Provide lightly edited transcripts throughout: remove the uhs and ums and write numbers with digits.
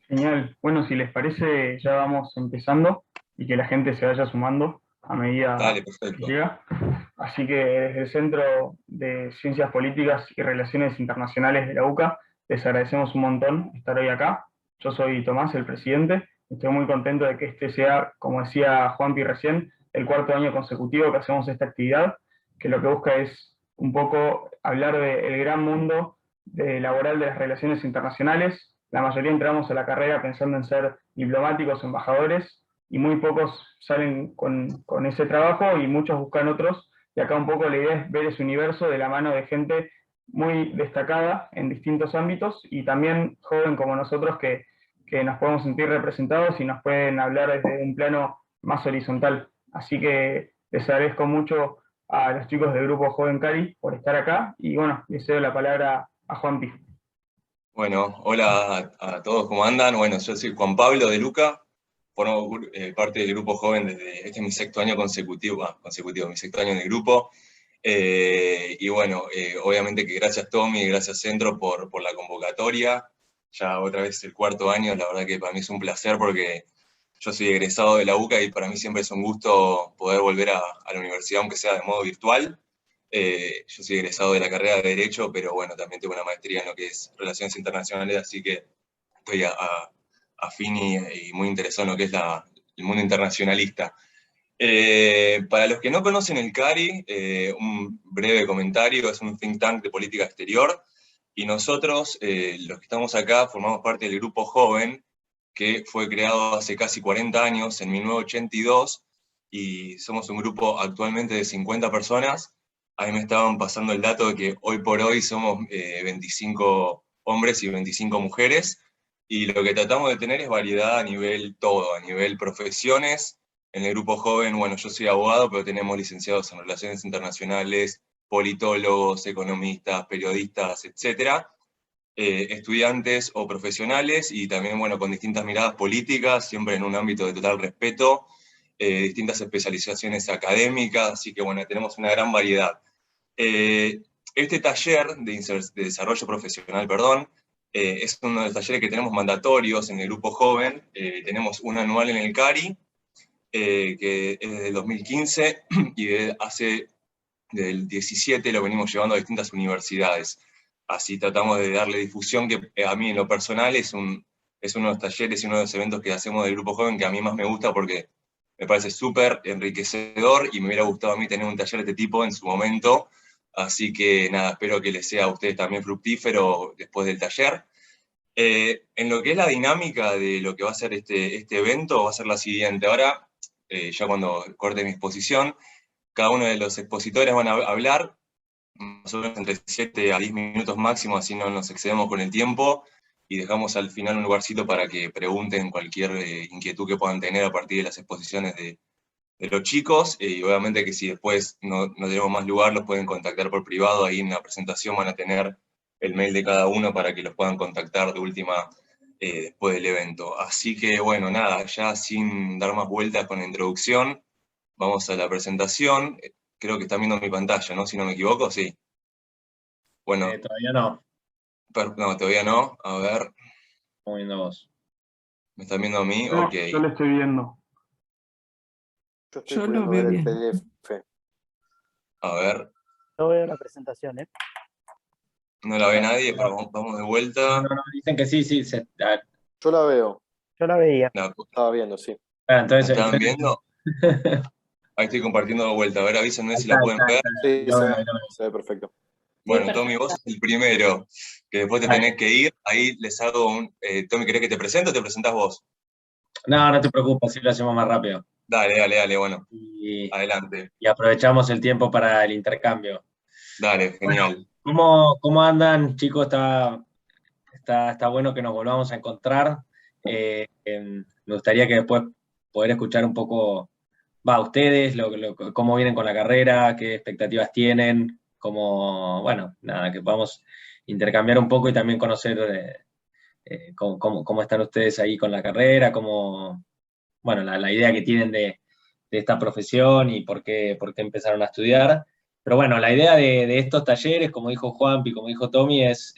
Genial. Bueno, si les parece, ya vamos empezando y que la gente se vaya sumando a medida Dale, que perfecto. llega. Así que desde el Centro de Ciencias Políticas y Relaciones Internacionales de la UCA, les agradecemos un montón estar hoy acá. Yo soy Tomás, el presidente. Estoy muy contento de que este sea, como decía Juanpi recién, el cuarto año consecutivo que hacemos esta actividad, que lo que busca es un poco hablar del gran mundo laboral de las relaciones internacionales. La mayoría entramos a la carrera pensando en ser diplomáticos, embajadores, y muy pocos salen con ese trabajo y muchos buscan otros. Y acá un poco la idea es ver ese universo de la mano de gente muy destacada en distintos ámbitos y también joven como nosotros que nos podemos sentir representados y nos pueden hablar desde un plano más horizontal. Así que les agradezco mucho a los chicos del grupo Joven Cari por estar acá y bueno, les cedo la palabra a Juanpi. Bueno, hola a todos, ¿cómo andan? Bueno, yo soy Juan Pablo de Luca, formo parte del grupo joven desde, este es mi sexto año consecutivo, mi sexto año en el grupo. Y bueno, obviamente que gracias Tommy y gracias Centro por la convocatoria. Ya otra vez el cuarto año, la verdad que para mí es un placer porque yo soy egresado de la UCA y para mí siempre es un gusto poder volver a la universidad, aunque sea de modo virtual. Yo soy egresado de la carrera de Derecho, pero bueno, también tengo una maestría en lo que es Relaciones Internacionales, así que estoy afín y muy interesado en lo que es el mundo internacionalista. Para los que no conocen el CARI, un breve comentario, es un think tank de política exterior, y nosotros, los que estamos acá, formamos parte del Grupo Joven, que fue creado hace casi 40 años, en 1982, y somos un grupo actualmente de 50 personas. Ahí me estaban pasando el dato de que hoy por hoy somos 25 hombres y 25 mujeres, y lo que tratamos de tener es variedad a nivel todo, a nivel profesiones. En el grupo joven, bueno, yo soy abogado, pero tenemos licenciados en Relaciones Internacionales, politólogos, economistas, periodistas, etcétera, estudiantes o profesionales, y también, bueno, con distintas miradas políticas, siempre en un ámbito de total respeto, distintas especializaciones académicas, así que, bueno, tenemos una gran variedad. Este taller de desarrollo profesional, perdón, es uno de los talleres que tenemos mandatorios en el grupo joven. Tenemos un anual en el CARI, que es desde el 2015, y desde el 17 lo venimos llevando a distintas universidades. Así tratamos de darle difusión, que a mí en lo personal es uno de los talleres y uno de los eventos que hacemos del Grupo Joven que a mí más me gusta porque me parece súper enriquecedor y me hubiera gustado a mí tener un taller de este tipo en su momento. Así que nada, espero que les sea a ustedes también fructífero después del taller. En lo que es la dinámica de lo que va a ser este evento, va a ser la siguiente. Ahora, ya cuando corte mi exposición, cada uno de los expositores van a hablar más o menos entre 7 a 10 minutos máximo, así no nos excedemos con el tiempo, y dejamos al final un lugarcito para que pregunten cualquier inquietud que puedan tener a partir de las exposiciones de los chicos, y obviamente que si después no tenemos más lugar, los pueden contactar por privado. Ahí en la presentación van a tener el mail de cada uno para que los puedan contactar de última después del evento. Así que bueno, nada, ya sin dar más vueltas con la introducción, vamos a la presentación. Creo que están viendo mi pantalla, ¿no? Si no me equivoco, sí. Bueno, Todavía no. no, todavía no. A ver, Estamos viendo vos. ¿me están viendo a mí? No, Ok. yo lo estoy viendo. Yo estoy Yo lo pudiendo veo ver el bien. PDF. A ver, Yo veo la presentación, ¿eh? no la ve nadie, pero vamos de vuelta. No, dicen que sí. Yo la veo. Yo la veía. ¿La Estaba viendo, sí. Entonces, estaban viendo? Ahí estoy compartiendo de vuelta. A ver, avísenme si está, la pueden ver. Sí, Lo veo, lo veo. se ve perfecto. Bueno, Tommy, vos sos el primero, que después te Vale. tenés que ir. Ahí les hago un... Tommy, ¿querés que te presente o te presentás vos? No te preocupes, si lo hacemos más rápido. Dale, bueno. Y Adelante. aprovechamos el tiempo para el intercambio. Dale, genial. ¿Cómo andan, chicos? Está bueno que nos volvamos a encontrar. Me gustaría que después poder escuchar un poco, ustedes, cómo vienen con la carrera, qué expectativas tienen, bueno, nada, que podamos intercambiar un poco y también conocer cómo están ustedes ahí con la carrera, bueno, la idea que tienen de esta profesión y por qué empezaron a estudiar. Pero bueno, la idea de estos talleres, como dijo Juanpi, como dijo Tommy, es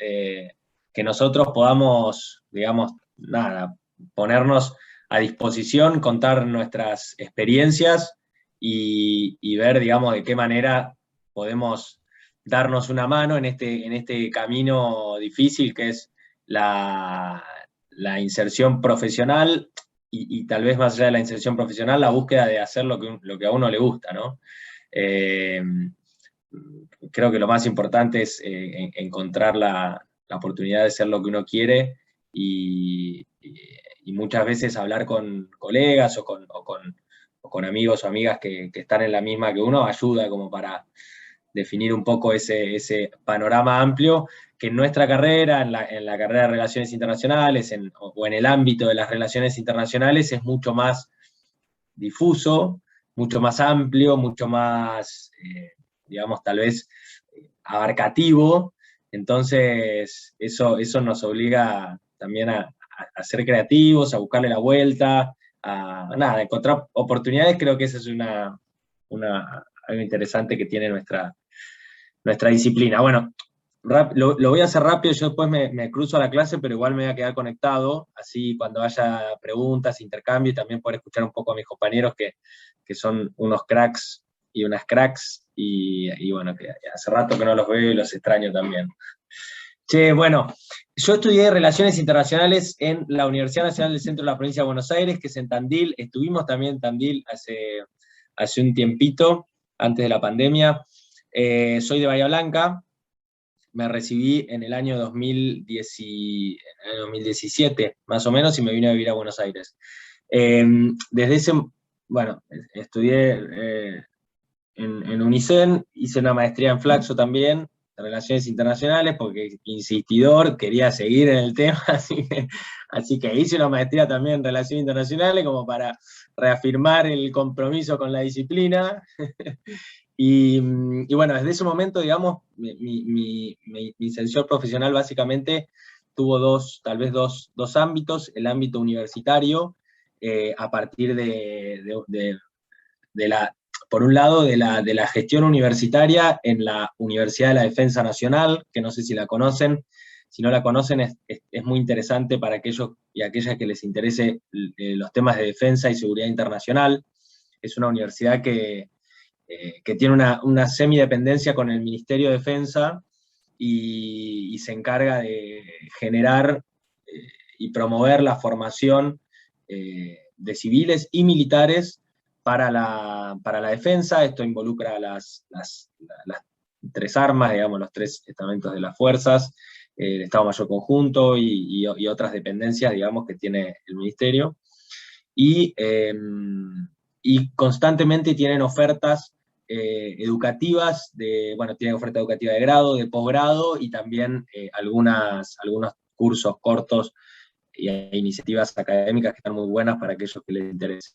que nosotros podamos, digamos, nada, ponernos a disposición, contar nuestras experiencias y ver, digamos, de qué manera podemos darnos una mano en este camino difícil que es la inserción profesional y tal vez más allá de la inserción profesional, la búsqueda de hacer lo que a uno le gusta, ¿no? Creo que lo más importante es encontrar la oportunidad de ser lo que uno quiere y muchas veces hablar con colegas o con amigos o amigas que están en la misma que uno ayuda como para definir un poco ese panorama amplio que en nuestra carrera, en la carrera de Relaciones Internacionales o en el ámbito de las relaciones internacionales es mucho más difuso, mucho más amplio, mucho más, digamos, tal vez abarcativo. Entonces, eso nos obliga también a ser creativos, a buscarle la vuelta, a encontrar oportunidades. Creo que esa es algo interesante que tiene nuestra disciplina. Bueno, lo voy a hacer rápido, yo después me cruzo a la clase, pero igual me voy a quedar conectado, así cuando haya preguntas, intercambio, y también poder escuchar un poco a mis compañeros que son unos cracks y unas cracks, y bueno, que hace rato que no los veo y los extraño también. Che, bueno, yo estudié Relaciones Internacionales en la Universidad Nacional del Centro de la Provincia de Buenos Aires, que es en Tandil. Estuvimos también en Tandil hace un tiempito, antes de la pandemia. Soy de Bahía Blanca, me recibí en el año 2017, más o menos, y me vine a vivir a Buenos Aires. Desde ese, bueno, estudié en UNICEN, hice una maestría en Flaxo también, de Relaciones Internacionales, porque insistidor, quería seguir en el tema, así que hice una maestría también en Relaciones Internacionales, como para reafirmar el compromiso con la disciplina. Y bueno, desde ese momento, digamos, mi inserción profesional básicamente tuvo tal vez dos ámbitos. El ámbito universitario, a partir por un lado, de la gestión universitaria en la Universidad de la Defensa Nacional, que no sé si la conocen. Si no la conocen, es muy interesante para aquellos y aquellas que les interese los temas de defensa y seguridad internacional. Es una universidad que tiene una semidependencia con el Ministerio de Defensa y se encarga de generar y promover la formación de civiles y militares para la defensa. Esto involucra las tres armas, digamos, los tres estamentos de las fuerzas, el Estado Mayor Conjunto y otras dependencias, digamos, que tiene el Ministerio. Y constantemente tienen ofertas educativas, tienen oferta educativa de grado, de posgrado, y también algunos cursos cortos e iniciativas académicas que están muy buenas para aquellos que les interese.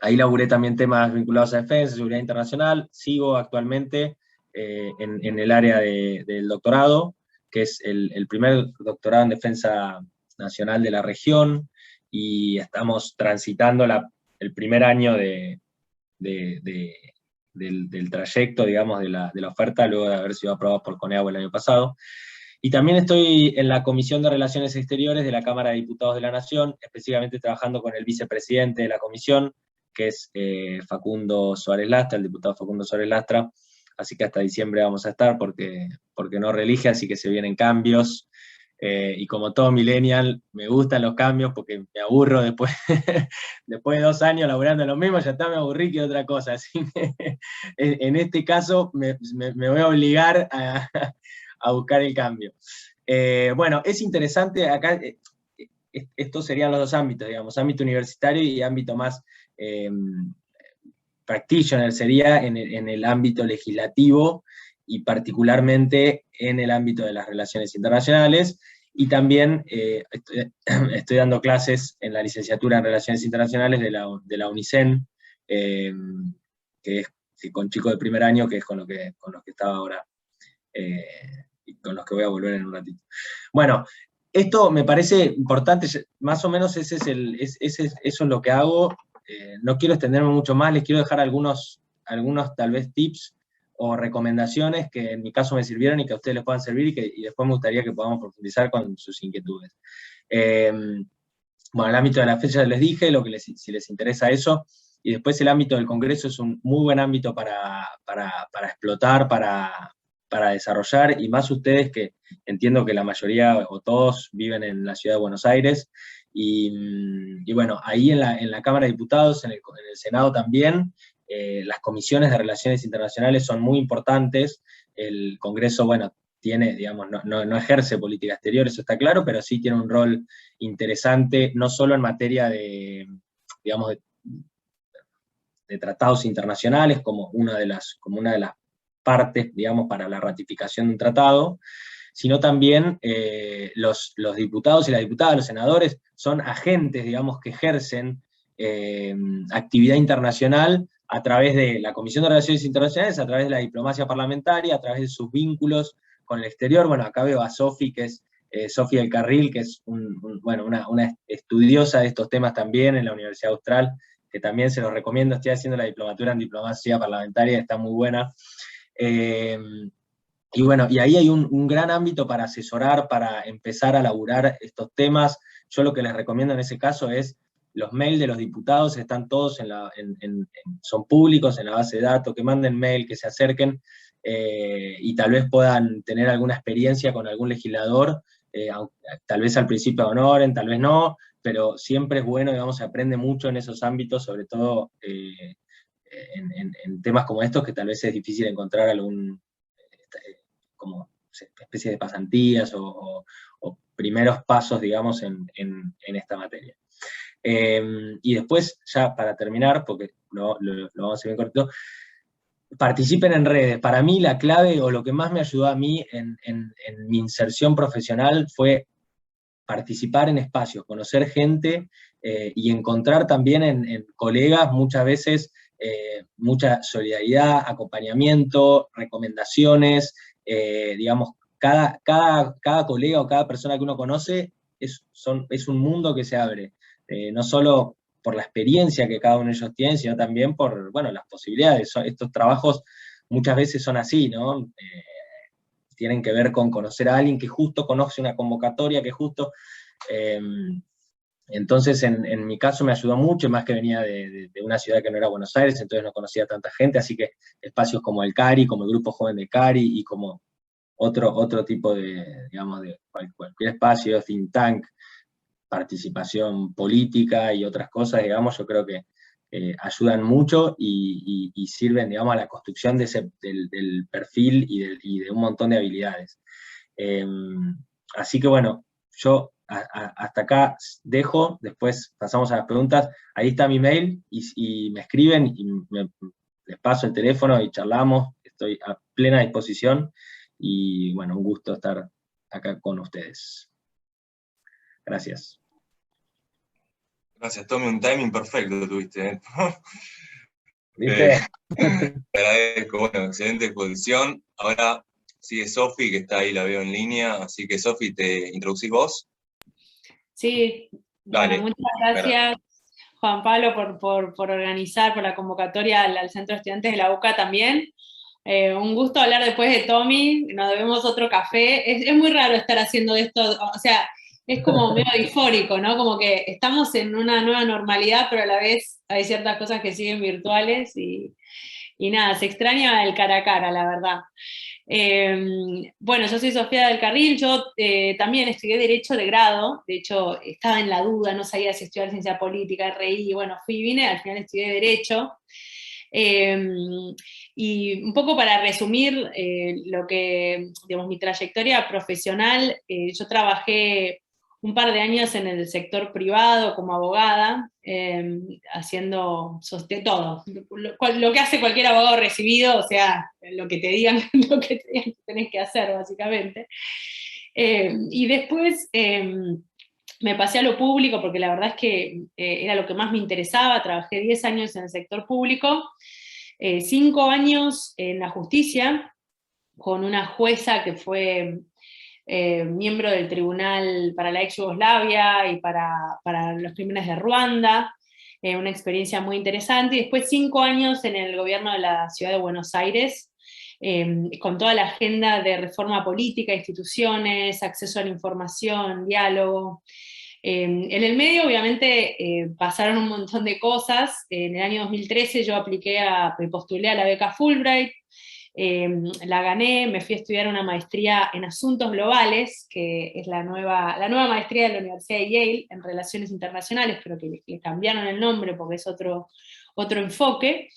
Ahí laburé también temas vinculados a defensa, seguridad internacional. Sigo actualmente en el área del doctorado, que es el primer doctorado en defensa nacional de la región, y estamos transitando el primer año del trayecto, digamos, de la oferta, luego de haber sido aprobado por CONEAGUA el año pasado. Y también estoy en la Comisión de Relaciones Exteriores de la Cámara de Diputados de la Nación, específicamente trabajando con el vicepresidente de la comisión, que es Facundo Suárez Lastra, el diputado Facundo Suárez Lastra. Así que hasta diciembre vamos a estar, porque no reelige, así que se vienen cambios. Y como todo millennial, me gustan los cambios porque me aburro después, después de 2 años laburando lo mismo, ya está, me aburrí que otra cosa. Así que en este caso me voy a obligar a buscar el cambio. Bueno, es interesante acá, estos serían los dos ámbitos, digamos, ámbito universitario y ámbito más practitioner, sería en el ámbito legislativo, y particularmente en el ámbito de las relaciones internacionales, y también estoy dando clases en la licenciatura en Relaciones Internacionales de la UNICEN, que es con chicos de primer año, que es con los que estaba ahora, y con los que voy a volver en un ratito. Bueno, esto me parece importante, más o menos eso es lo que hago. No quiero extenderme mucho más, les quiero dejar algunos tal vez tips o recomendaciones que en mi caso me sirvieron y que a ustedes les puedan servir y después me gustaría que podamos profundizar con sus inquietudes. Bueno, el ámbito de la fecha les dije, si les interesa eso, y después el ámbito del Congreso es un muy buen ámbito para explotar, para desarrollar, y más ustedes que entiendo que la mayoría o todos viven en la ciudad de Buenos Aires, y bueno, ahí en la Cámara de Diputados, en el Senado también, las comisiones de relaciones internacionales son muy importantes. El Congreso, bueno, tiene, digamos, no ejerce política exterior, eso está claro, pero sí tiene un rol interesante, no solo en materia de, digamos, de tratados internacionales, como una de las partes, digamos, para la ratificación de un tratado, sino también los diputados y las diputadas, los senadores, son agentes, digamos, que ejercen actividad internacional a través de la Comisión de Relaciones Internacionales, a través de la diplomacia parlamentaria, a través de sus vínculos con el exterior. Bueno, acá veo a Sofi, que es Sofi del Carril, que es una estudiosa de estos temas también en la Universidad Austral, que también se los recomiendo. Estoy haciendo la diplomatura en diplomacia parlamentaria, está muy buena. Y bueno, y ahí hay un gran ámbito para asesorar, para empezar a laburar estos temas. Yo lo que les recomiendo en ese caso es, los mails de los diputados están todos son públicos en la base de datos, que manden mail, que se acerquen, y tal vez puedan tener alguna experiencia con algún legislador, tal vez al principio honoren, tal vez no, pero siempre es bueno, digamos, se aprende mucho en esos ámbitos, sobre todo en temas como estos, que tal vez es difícil encontrar como especie de pasantías o primeros pasos, digamos, en esta materia. Y después, ya para terminar, porque lo vamos a hacer bien cortito, participen en redes. Para mí la clave, o lo que más me ayudó a mí en mi inserción profesional, fue participar en espacios, conocer gente, y encontrar también en colegas muchas veces mucha solidaridad, acompañamiento, recomendaciones, digamos, cada colega o cada persona que uno conoce es un mundo que se abre, no solo por la experiencia que cada uno de ellos tiene, sino también por, bueno, las posibilidades. Estos trabajos muchas veces son así, ¿no? Tienen que ver con conocer a alguien que justo conoce una convocatoria, que justo... entonces, en mi caso me ayudó mucho, más que venía de una ciudad que no era Buenos Aires, entonces no conocía a tanta gente, así que espacios como el CARI, como el Grupo Joven de CARI, y como otro tipo de, digamos, de cualquier espacio, think tank, participación política y otras cosas, digamos, yo creo que ayudan mucho y sirven, digamos, a la construcción del perfil y de un montón de habilidades. Así que bueno, yo hasta acá dejo, después pasamos a las preguntas. Ahí está mi mail, y me escriben, y les paso el teléfono y charlamos, estoy a plena disposición, y bueno, un gusto estar acá con ustedes. Gracias. Gracias, Tommy, un timing perfecto tuviste, ¿eh? ¿Viste? Te agradezco, bueno, excelente exposición. Ahora sigue Sofi, que está ahí, la veo en línea, así que Sofi, ¿te introducís vos? Sí, Dale. bueno, muchas gracias, Juan Pablo, por organizar, por la convocatoria al Centro de Estudiantes de la UCA también. Un gusto hablar después de Tommy, nos debemos otro café. Es muy raro estar haciendo esto, o sea, es como medio disfórico, ¿no? Como que estamos en una nueva normalidad, pero a la vez hay ciertas cosas que siguen virtuales, y nada, se extraña el cara a cara, la verdad. Bueno, yo soy Sofía del Carril, yo también estudié Derecho de grado, de hecho estaba en la duda, no sabía si estudiar Ciencia Política, RI, bueno, fui y vine, al final estudié Derecho. Y un poco para resumir lo que, digamos, mi trayectoria profesional, yo trabajé un par de años en el sector privado como abogada, haciendo todo, lo que hace cualquier abogado recibido, o sea, lo que te digan, lo que tenés que hacer, básicamente. Y después me pasé a lo público, porque la verdad es que era lo que más me interesaba. Trabajé 10 años en el sector público, 5 años en la justicia, con una jueza que fue miembro del Tribunal para la ex Yugoslavia y para los crímenes de Ruanda, una experiencia muy interesante, y después 5 años en el gobierno de la ciudad de Buenos Aires, con toda la agenda de reforma política, instituciones, acceso a la información, diálogo. En el medio, obviamente, pasaron un montón de cosas. En el año 2013 yo me postulé a la beca Fulbright, la gané, me fui a estudiar una maestría en Asuntos Globales, que es la nueva maestría de la Universidad de Yale en Relaciones Internacionales, pero que le cambiaron el nombre porque es otro enfoque.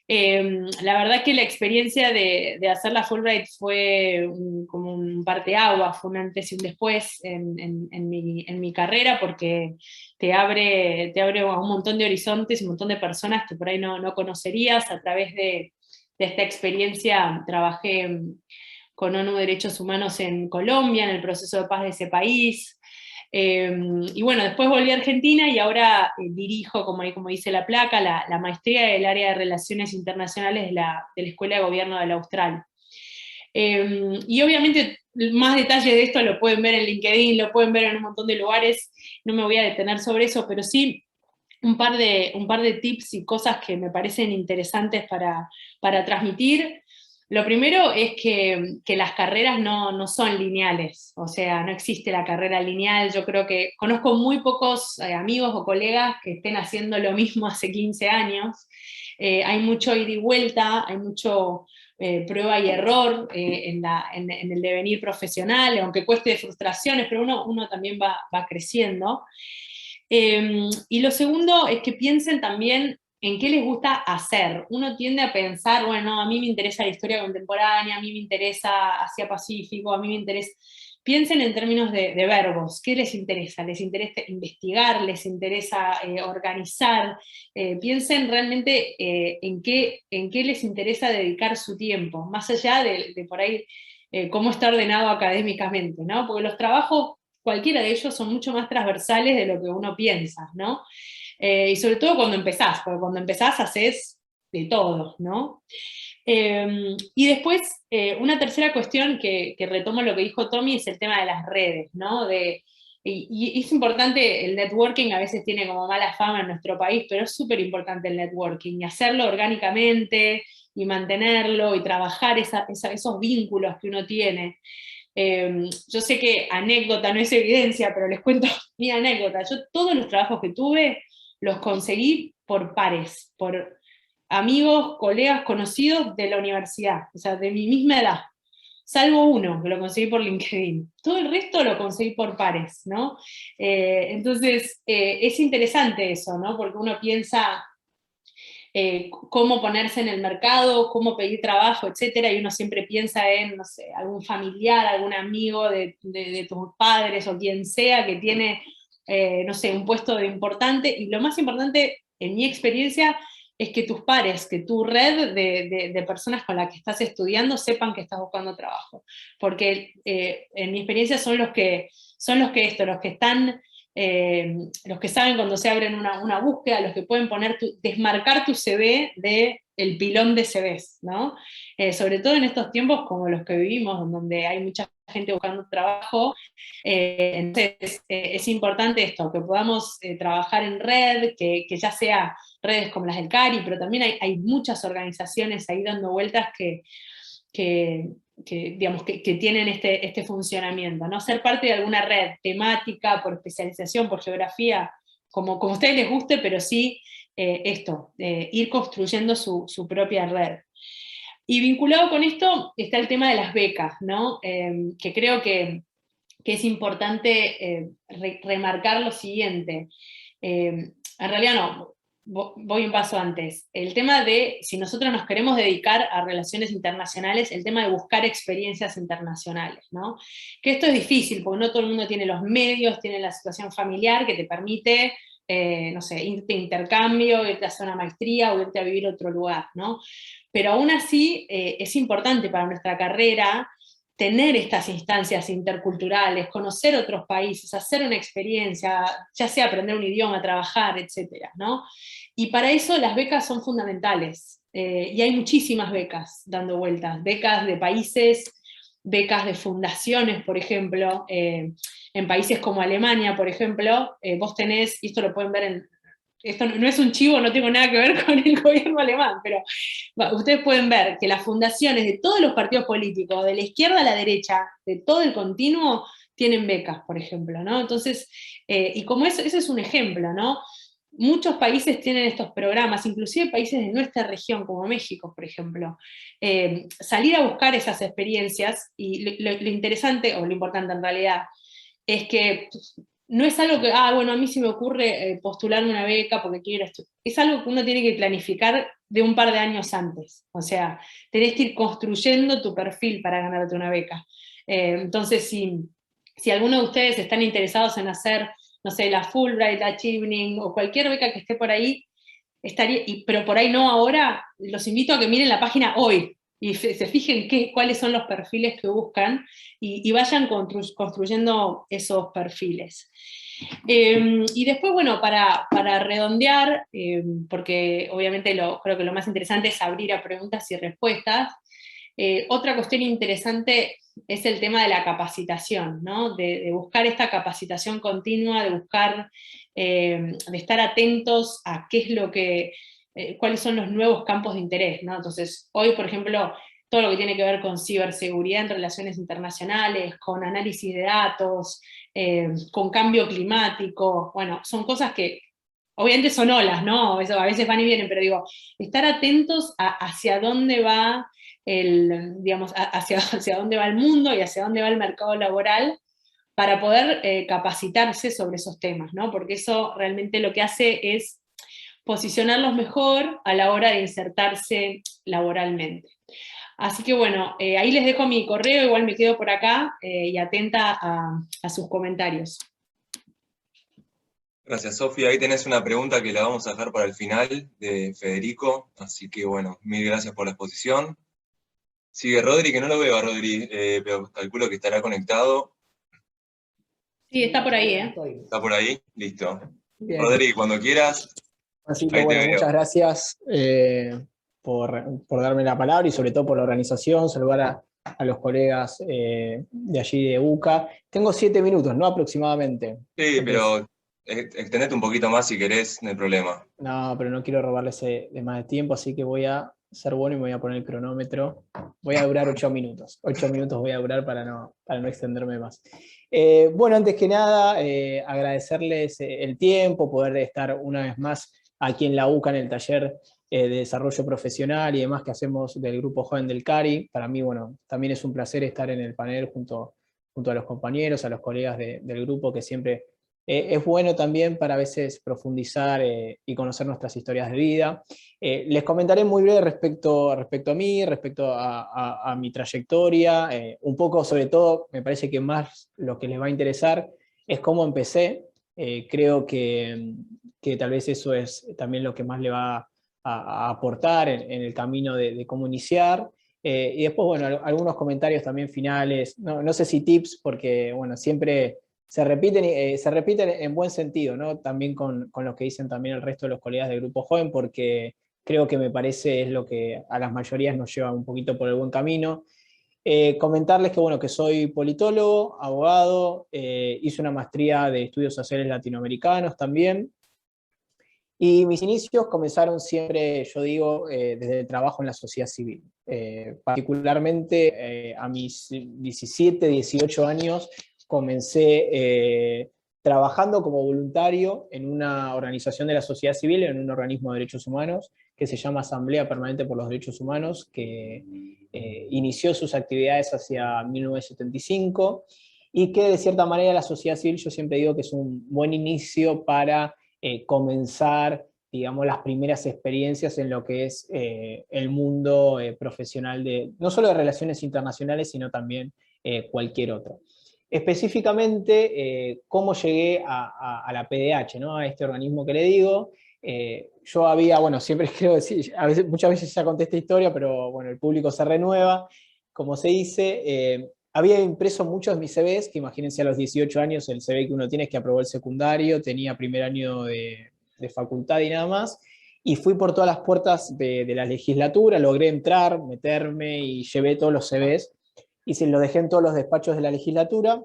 La verdad que la experiencia de hacer la Fulbright fue como un parteaguas, fue un antes y un después en mi carrera, porque te abre a un montón de horizontes, un montón de personas que por ahí no conocerías. A través de esta experiencia trabajé con ONU Derechos Humanos en Colombia, en el proceso de paz de ese país. Y bueno, después volví a Argentina y ahora dirijo, como dice la placa, la maestría del área de Relaciones Internacionales de la Escuela de Gobierno de la Austral. Y obviamente más detalles de esto lo pueden ver en LinkedIn, lo pueden ver en un montón de lugares, no me voy a detener sobre eso, pero sí un par de tips y cosas que me parecen interesantes para transmitir. Lo primero es que las carreras no son lineales, o sea, no existe la carrera lineal. Yo creo que conozco muy pocos amigos o colegas que estén haciendo lo mismo hace 15 años. Hay mucho ida y vuelta, hay mucho prueba y error en el devenir profesional, aunque cueste frustraciones, pero uno también va creciendo. Y lo segundo es que piensen también en qué les gusta hacer. Uno tiende a pensar, bueno, a mí me interesa la historia contemporánea, a mí me interesa Asia-Pacífico, a mí me interesa... Piensen en términos de verbos. ¿Qué les interesa? ¿Les interesa investigar? ¿Les interesa organizar? Piensen realmente en qué les interesa dedicar su tiempo, más allá de por ahí cómo está ordenado académicamente, ¿no? Porque los trabajos, cualquiera de ellos, son mucho más transversales de lo que uno piensa, ¿no? Y sobre todo cuando empezás, porque cuando empezás haces de todo, ¿no? Y después, una tercera cuestión que retomo lo que dijo Tommy es el tema de las redes, ¿no? Y es importante, el networking a veces tiene como mala fama en nuestro país, pero es súper importante el networking, y hacerlo orgánicamente, y mantenerlo, y trabajar esos vínculos que uno tiene. Yo sé que anécdota no es evidencia, pero les cuento mi anécdota. Yo todos los trabajos que tuve los conseguí por pares, por amigos, colegas, conocidos de la universidad, o sea, de mi misma edad, salvo uno que lo conseguí por LinkedIn. Todo el resto lo conseguí por pares, ¿no? Entonces, es interesante eso, ¿no? Porque uno piensa cómo ponerse en el mercado, cómo pedir trabajo, etcétera, y uno siempre piensa en, no sé, algún familiar, algún amigo de tus padres o quien sea que tiene, no sé, un puesto de importante, y lo más importante, en mi experiencia, es que tus pares, que tu red de personas con las que estás estudiando sepan que estás buscando trabajo, porque en mi experiencia son los que están... los que saben cuando se abren una búsqueda, los que pueden desmarcar tu CV del pilón de CVs, ¿no? Sobre todo en estos tiempos como los que vivimos, donde hay mucha gente buscando trabajo. Entonces es importante esto, que podamos trabajar en red, que ya sea redes como las del CARI, pero también hay muchas organizaciones ahí dando vueltas que tienen este funcionamiento, ¿no? Ser parte de alguna red temática, por especialización, por geografía, como a ustedes les guste, pero sí ir construyendo su propia red. Y vinculado con esto está el tema de las becas, ¿no? Que creo que es importante remarcar lo siguiente. En realidad no, voy un paso antes. El tema de, si nosotros nos queremos dedicar a relaciones internacionales, el tema de buscar experiencias internacionales, ¿no? Que esto es difícil, porque no todo el mundo tiene los medios, tiene la situación familiar que te permite, no sé, irte a intercambio, irte a hacer una maestría o irte a vivir a otro lugar, ¿no? Pero aún así es importante para nuestra carrera tener estas instancias interculturales, conocer otros países, hacer una experiencia, ya sea aprender un idioma, trabajar, etcétera, ¿no? Y para eso las becas son fundamentales, y hay muchísimas becas dando vueltas, becas de países, becas de fundaciones, por ejemplo, en países como Alemania, por ejemplo, vos tenés, y esto lo pueden ver esto no es un chivo, no tengo nada que ver con el gobierno alemán, pero ustedes pueden ver que las fundaciones de todos los partidos políticos, de la izquierda a la derecha, de todo el continuo, tienen becas, por ejemplo, ¿no? Entonces, y como eso, ese es un ejemplo, ¿no? Muchos países tienen estos programas, inclusive países de nuestra región, como México, por ejemplo. Salir a buscar esas experiencias, y lo interesante, o lo importante en realidad, es que no es algo que, bueno, a mí se me ocurre postularme una beca porque quiero esto. Es algo que uno tiene que planificar de un par de años antes. O sea, tenés que ir construyendo tu perfil para ganarte una beca. Entonces, si alguno de ustedes están interesados en hacer, no sé, la Fulbright, la Chevening, o cualquier beca que esté por ahí, pero por ahí no ahora, los invito a que miren la página hoy, y se fijen cuáles son los perfiles que buscan, y vayan construyendo esos perfiles. Y después, bueno, para redondear, porque obviamente creo que lo más interesante es abrir a preguntas y respuestas, otra cuestión interesante es el tema de la capacitación, ¿no? De buscar esta capacitación continua, de buscar, de estar atentos a qué es lo que, cuáles son los nuevos campos de interés, ¿no? Entonces, hoy, por ejemplo, todo lo que tiene que ver con ciberseguridad en relaciones internacionales, con análisis de datos, con cambio climático, bueno, son cosas que obviamente son olas, ¿no? A veces van y vienen, pero digo, estar atentos hacia dónde va digamos, hacia dónde va el mundo y hacia dónde va el mercado laboral, para poder capacitarse sobre esos temas, ¿no? Porque eso realmente lo que hace es posicionarlos mejor a la hora de insertarse laboralmente. Así que bueno, ahí les dejo mi correo, igual me quedo por acá y atenta a sus comentarios. Gracias, Sofía. Ahí tenés una pregunta que la vamos a dejar para el final, de Federico. Así que bueno, mil gracias por la exposición. Sigue Rodri, que no lo veo a Rodri, pero calculo que estará conectado. Sí, está por ahí, ¿eh? ¿Está por ahí? Listo. Bien. Rodri, cuando quieras. Así que Ahí te bueno, veo. muchas gracias por darme la palabra y sobre todo por la organización, saludar a los colegas de allí de UCA. Tengo 7 minutos, ¿no? Aproximadamente. Sí, pero extendete un poquito más si querés, no hay problema. No, pero no quiero robarles de más de tiempo, así que voy a ser bueno y me voy a poner el cronómetro. Voy a durar 8 minutos. 8 minutos voy a durar para no extenderme más. Bueno, antes que nada, agradecerles el tiempo, poder estar una vez más aquí en la UCA, en el taller de desarrollo profesional y demás que hacemos del Grupo Joven del CARI. Para mí, bueno, también es un placer estar en el panel junto a los compañeros, a los colegas del grupo, que siempre es bueno también para a veces profundizar y conocer nuestras historias de vida. Les comentaré muy breve respecto a mí, respecto a mi trayectoria, un poco sobre todo, me parece que más lo que les va a interesar es cómo empecé. Creo que tal vez eso es también lo que más le va a aportar en el camino de cómo iniciar. Y después, bueno, algunos comentarios también finales, no sé si tips, porque bueno, siempre se repiten en buen sentido, ¿no? También con lo que dicen también el resto de los colegas del Grupo Joven, porque creo que me parece es lo que a las mayorías nos lleva un poquito por el buen camino. Comentarles que, bueno, que soy politólogo, abogado, hice una maestría de estudios sociales latinoamericanos también, y mis inicios comenzaron siempre, yo digo, desde el trabajo en la sociedad civil. Particularmente a mis 17, 18 años comencé trabajando como voluntario en una organización de la sociedad civil, en un organismo de derechos humanos, que se llama Asamblea Permanente por los Derechos Humanos, que inició sus actividades hacia 1975, y que de cierta manera la sociedad civil, yo siempre digo que es un buen inicio para comenzar, digamos, las primeras experiencias en lo que es el mundo profesional no solo de relaciones internacionales, sino también cualquier otro. Específicamente, cómo llegué a la PDH, ¿no? A este organismo que le digo. Yo había, bueno, siempre creo decir, muchas veces ya conté esta historia, pero bueno, el público se renueva, como se dice. Había impreso muchos de mis CVs, que imagínense a los 18 años el CV que uno tiene es que aprobó el secundario, tenía primer año de facultad y nada más, y fui por todas las puertas de la legislatura, logré entrar, meterme y llevé todos los CVs, y se los dejé en todos los despachos de la legislatura.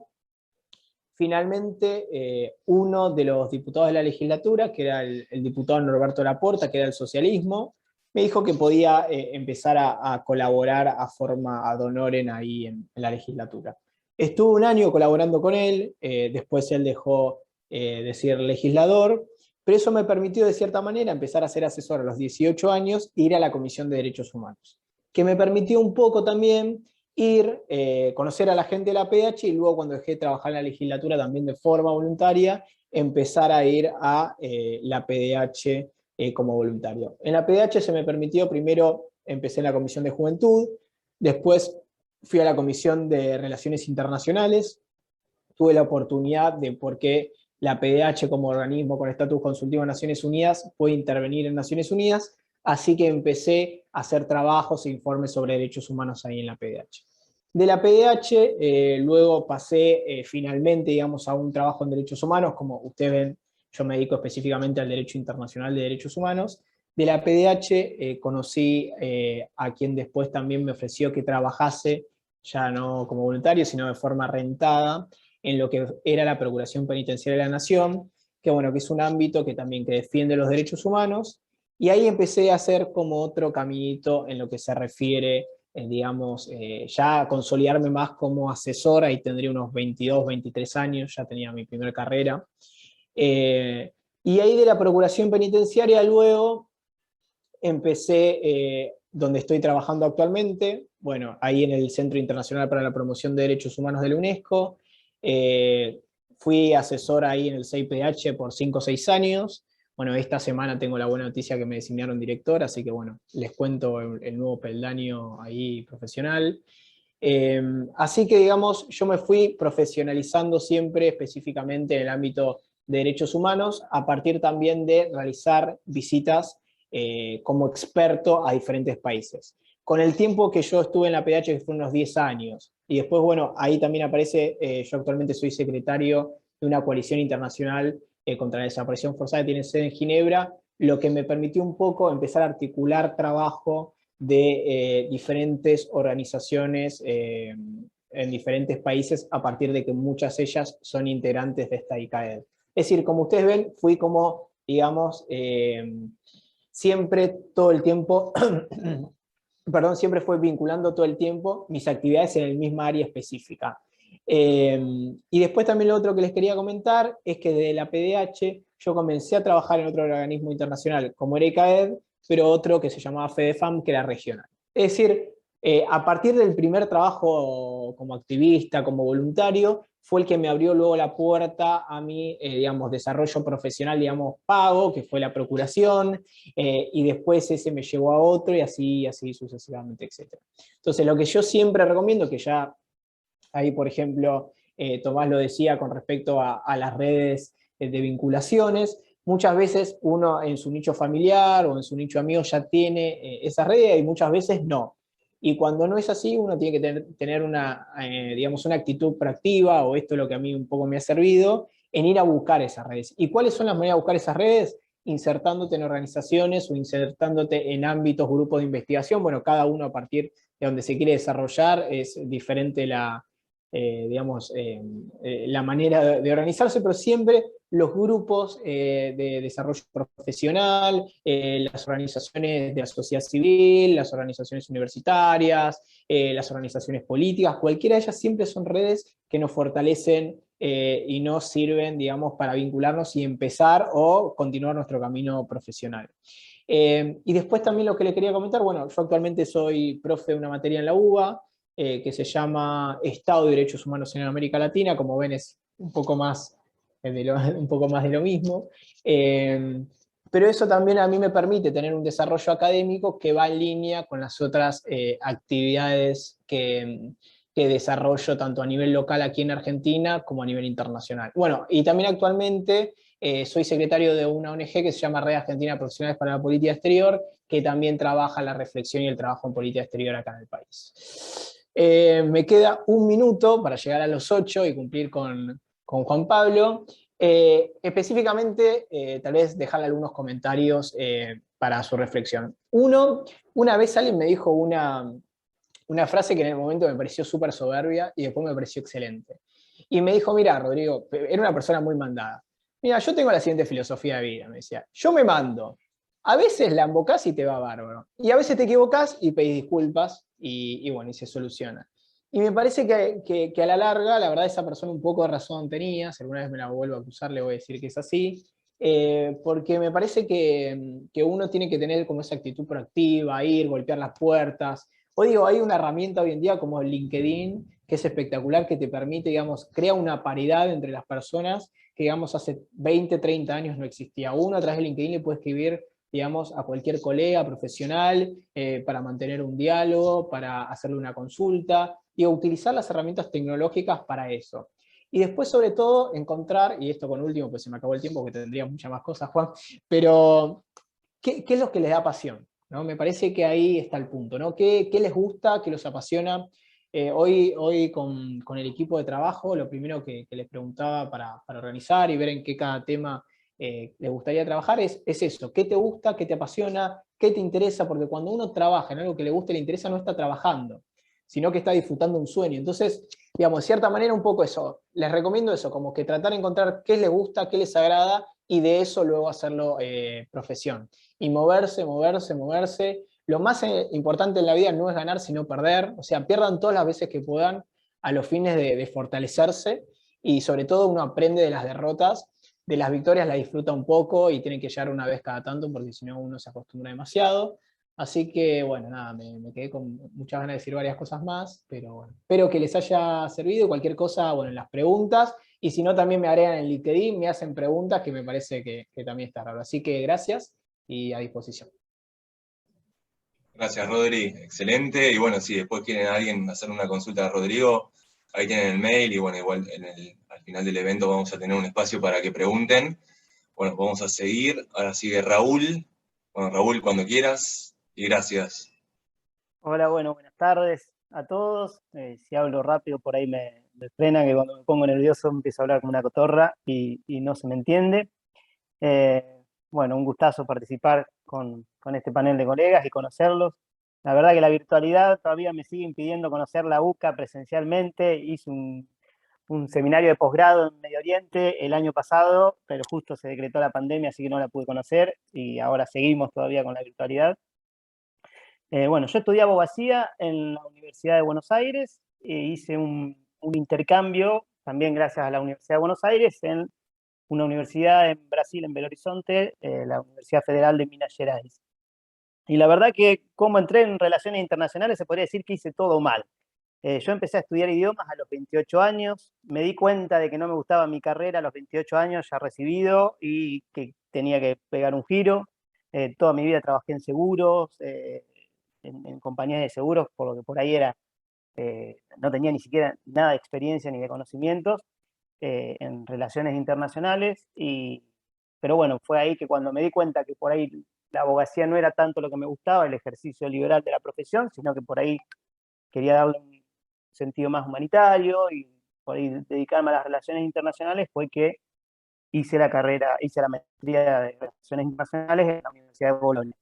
finalmente uno de los diputados de la legislatura, que era el diputado Norberto Laporta, que era del socialismo, me dijo que podía empezar a colaborar a forma ad honorem ahí en la legislatura. Estuve un año colaborando con él, después él dejó de ser legislador, pero eso me permitió de cierta manera empezar a ser asesor a los 18 años e ir a la Comisión de Derechos Humanos, que me permitió un poco también ir, conocer a la gente de la PDH y luego cuando dejé de trabajar en la legislatura también de forma voluntaria, empezar a ir a la PDH como voluntario. En la PDH se me permitió, primero empecé en la Comisión de Juventud, después fui a la Comisión de Relaciones Internacionales, tuve la oportunidad de, porque la PDH como organismo con estatus consultivo de Naciones Unidas puede intervenir en Naciones Unidas, así que empecé a hacer trabajos e informes sobre derechos humanos ahí en la PDH. De la PDH luego pasé finalmente, digamos, a un trabajo en derechos humanos, como ustedes ven, yo me dedico específicamente al derecho internacional de derechos humanos. De la PDH conocí a quien después también me ofreció que trabajase, ya no como voluntario, sino de forma rentada, en lo que era la Procuración Penitenciaria de la Nación, que bueno, que es un ámbito que también que defiende los derechos humanos, y ahí empecé a hacer como otro caminito en lo que se refiere, digamos, ya a consolidarme más como asesor, ahí tendría unos 22, 23 años, ya tenía mi primera carrera, y ahí de la Procuración Penitenciaria luego empecé donde estoy trabajando actualmente, bueno, ahí en el Centro Internacional para la Promoción de Derechos Humanos de la UNESCO, fui asesor ahí en el CIPH por 5 o 6 años, bueno, esta semana tengo la buena noticia que me designaron director, así que bueno, les cuento el nuevo peldaño ahí profesional. Así que digamos, yo me fui profesionalizando siempre específicamente en el ámbito de derechos humanos, a partir también de realizar visitas como experto a diferentes países. Con el tiempo que yo estuve en la PDH, que fue unos 10 años, y después, bueno, ahí también aparece, yo actualmente soy secretario de una coalición internacional contra la desaparición forzada que tiene sede en Ginebra, lo que me permitió un poco empezar a articular trabajo de diferentes organizaciones en diferentes países, a partir de que muchas de ellas son integrantes de esta ICAED. Es decir, como ustedes ven, fui como, digamos, siempre todo el tiempo, perdón, siempre fue vinculando todo el tiempo mis actividades en el misma área específica. Y después también lo otro que les quería comentar es que desde la PDH yo comencé a trabajar en otro organismo internacional como era ICAED, pero otro que se llamaba FEDEFAM, que era regional. Es decir, a partir del primer trabajo como activista, como voluntario, fue el que me abrió luego la puerta a mi, digamos, desarrollo profesional, digamos, pago, que fue la procuración, y después ese me llevó a otro, y así sucesivamente, etc. Entonces, lo que yo siempre recomiendo, que ya ahí, por ejemplo, Tomás lo decía con respecto a las redes de vinculaciones, muchas veces uno en su nicho familiar o en su nicho amigo ya tiene esas redes y muchas veces no. Y cuando no es así, uno tiene que tener una, digamos, una actitud proactiva, o esto es lo que a mí un poco me ha servido, en ir a buscar esas redes. ¿Y cuáles son las maneras de buscar esas redes? Insertándote en organizaciones o insertándote en ámbitos, grupos de investigación. Bueno, cada uno a partir de donde se quiere desarrollar es diferente la, digamos, la manera de organizarse, pero siempre los grupos de desarrollo profesional, las organizaciones de la sociedad civil, las organizaciones universitarias, las organizaciones políticas, cualquiera de ellas siempre son redes que nos fortalecen y nos sirven, digamos, para vincularnos y empezar o continuar nuestro camino profesional. Y después también lo que le quería comentar, bueno, yo actualmente soy profe de una materia en la UBA, que se llama Estado y Derechos Humanos en América Latina, como ven es un poco más de lo mismo, pero eso también a mí me permite tener un desarrollo académico que va en línea con las otras actividades que desarrollo tanto a nivel local aquí en Argentina como a nivel internacional. Bueno, y también actualmente soy secretario de una ONG que se llama Red Argentina de Profesionales para la Política Exterior, que también trabaja la reflexión y el trabajo en política exterior acá en el país. Me queda un minuto para llegar a los 8 y cumplir con Juan Pablo. Específicamente, tal vez dejarle algunos comentarios para su reflexión. Una vez alguien me dijo una frase que en el momento me pareció súper soberbia y después me pareció excelente. Y me dijo, mira, Rodrigo, era una persona muy mandada. Mira, yo tengo la siguiente filosofía de vida, me decía. Yo me mando. A veces la embocás y te va bárbaro. Y a veces te equivocás y pedís disculpas y bueno, y se soluciona. Y me parece que a la larga, la verdad, esa persona un poco de razón tenía. Si alguna vez me la vuelvo a acusar, le voy a decir que es así. Porque me parece que uno tiene que tener como esa actitud proactiva, ir, golpear las puertas. O digo, hay una herramienta hoy en día como LinkedIn, que es espectacular, que te permite, digamos, crea una paridad entre las personas que, digamos, hace 20, 30 años no existía. Uno a través de LinkedIn le puede escribir, digamos, a cualquier colega profesional para mantener un diálogo, para hacerle una consulta, y utilizar las herramientas tecnológicas para eso. Y después, sobre todo, encontrar, y esto con último, pues se me acabó el tiempo, que tendría muchas más cosas, Juan, pero ¿qué es lo que les da pasión? ¿No? Me parece que ahí está el punto, ¿no? ¿Qué les gusta, qué los apasiona? Hoy con el equipo de trabajo, lo primero que les preguntaba para organizar y ver en qué cada tema les gustaría trabajar es eso, ¿qué te gusta, qué te apasiona, qué te interesa? Porque cuando uno trabaja en algo que le gusta y le interesa, no está trabajando, sino que está disfrutando un sueño. Entonces, digamos, de cierta manera un poco eso, les recomiendo eso, como que tratar de encontrar qué les gusta, qué les agrada, y de eso luego hacerlo profesión. Y moverse, moverse, moverse. Lo más importante en la vida no es ganar, sino perder. O sea, pierdan todas las veces que puedan a los fines de fortalecerse, y sobre todo uno aprende de las derrotas. De las victorias la disfruta un poco y tiene que llegar una vez cada tanto, porque si no uno se acostumbra demasiado. Así que, bueno, nada, me quedé con muchas ganas de decir varias cosas más, pero bueno, espero que les haya servido. Cualquier cosa, bueno, en las preguntas, y si no, también me agregan en LinkedIn, me hacen preguntas, que me parece que también está raro. Así que gracias y a disposición. Gracias, Rodri, excelente. Y bueno, si después quieren alguien hacer una consulta a Rodrigo, ahí tienen el mail, y bueno, igual al final del evento vamos a tener un espacio para que pregunten. Bueno, vamos a seguir. Ahora sigue Raúl. Bueno, Raúl, cuando quieras, y gracias. Hola, bueno, buenas tardes a todos. Si hablo rápido, por ahí me frena, que cuando me pongo nervioso empiezo a hablar como una cotorra y no se me entiende. Bueno, un gustazo participar con este panel de colegas y conocerlos. La verdad que la virtualidad todavía me sigue impidiendo conocer la UCA presencialmente. Hice un seminario de posgrado en Medio Oriente el año pasado, pero justo se decretó la pandemia, así que no la pude conocer, y ahora seguimos todavía con la virtualidad. Bueno, yo estudié abogacía en la Universidad de Buenos Aires e hice un intercambio, también gracias a la Universidad de Buenos Aires, en una universidad en Brasil, en Belo Horizonte, la Universidad Federal de Minas Gerais. Y la verdad que como entré en relaciones internacionales, se podría decir que hice todo mal. Yo empecé a estudiar idiomas a los 28 años, me di cuenta de que no me gustaba mi carrera a los 28 años ya recibido y que tenía que pegar un giro. Toda mi vida trabajé en seguros, en compañías de seguros, por lo que por ahí era, no tenía ni siquiera nada de experiencia ni de conocimientos en relaciones internacionales, pero bueno, fue ahí que cuando me di cuenta que por ahí la abogacía no era tanto lo que me gustaba, el ejercicio liberal de la profesión, sino que por ahí quería darle un sentido más humanitario y por ahí dedicarme a las relaciones internacionales, fue que hice la maestría de Relaciones Internacionales en la Universidad de Bolonia.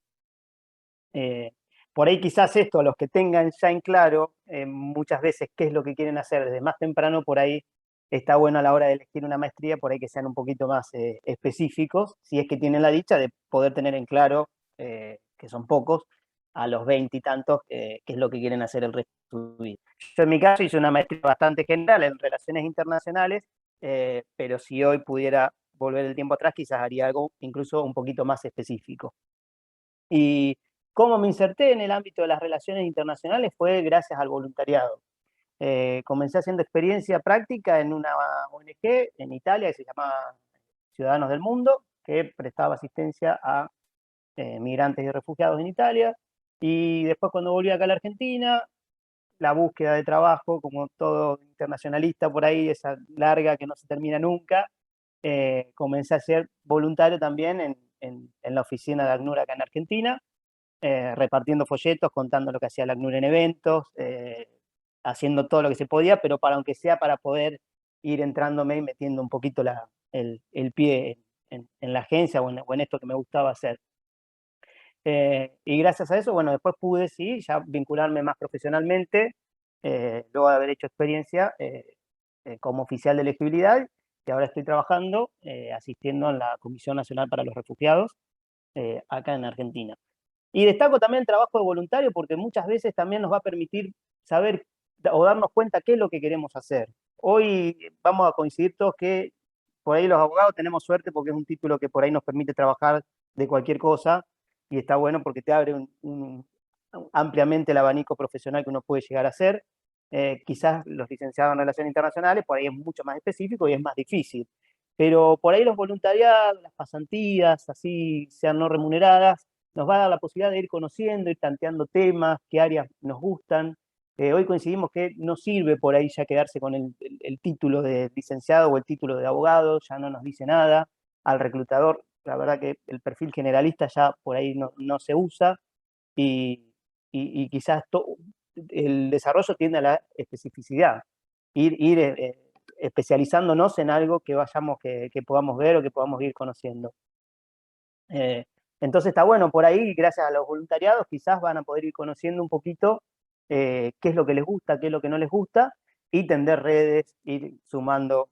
Por ahí quizás esto, los que tengan ya en claro muchas veces qué es lo que quieren hacer desde más temprano, por ahí está bueno a la hora de elegir una maestría, por ahí que sean un poquito más específicos, si es que tienen la dicha de poder tener en claro, que son pocos, a los 20 y tantos, qué es lo que quieren hacer el resto de su vida. Yo en mi caso hice una maestría bastante general en relaciones internacionales, pero si hoy pudiera volver el tiempo atrás, quizás haría algo incluso un poquito más específico. Y cómo me inserté en el ámbito de las relaciones internacionales fue gracias al voluntariado. Comencé haciendo experiencia práctica en una ONG en Italia que se llama Ciudadanos del Mundo, que prestaba asistencia a migrantes y refugiados en Italia. Y después, cuando volví acá a la Argentina, la búsqueda de trabajo, como todo internacionalista por ahí, esa larga que no se termina nunca, comencé a ser voluntario también en la oficina de ACNUR acá en Argentina, repartiendo folletos, contando lo que hacía la ACNUR en eventos, haciendo todo lo que se podía, pero aunque sea para poder ir entrándome y metiendo un poquito el pie en la agencia o en esto que me gustaba hacer. Y gracias a eso, bueno, después pude, sí, ya vincularme más profesionalmente, luego de haber hecho experiencia como oficial de elegibilidad, y ahora estoy trabajando, asistiendo en la Comisión Nacional para los Refugiados, acá en Argentina. Y destaco también el trabajo de voluntario, porque muchas veces también nos va a permitir saber o darnos cuenta qué es lo que queremos hacer. Hoy vamos a coincidir todos que por ahí los abogados tenemos suerte porque es un título que por ahí nos permite trabajar de cualquier cosa, y está bueno porque te abre ampliamente el abanico profesional que uno puede llegar a hacer. Quizás los licenciados en Relaciones Internacionales por ahí es mucho más específico y es más difícil. Pero por ahí los voluntariados, las pasantías, así sean no remuneradas, nos va a dar la posibilidad de ir conociendo, ir tanteando temas, qué áreas nos gustan. Hoy coincidimos que no sirve por ahí ya quedarse con el título de licenciado o el título de abogado, ya no nos dice nada. Al reclutador, la verdad que el perfil generalista ya por ahí no se usa, y quizás el desarrollo tiende a la especificidad, ir especializándonos en algo que que podamos ver o que podamos ir conociendo. Entonces está bueno, por ahí, gracias a los voluntariados, quizás van a poder ir conociendo un poquito qué es lo que les gusta, qué es lo que no les gusta, y tender redes, ir sumando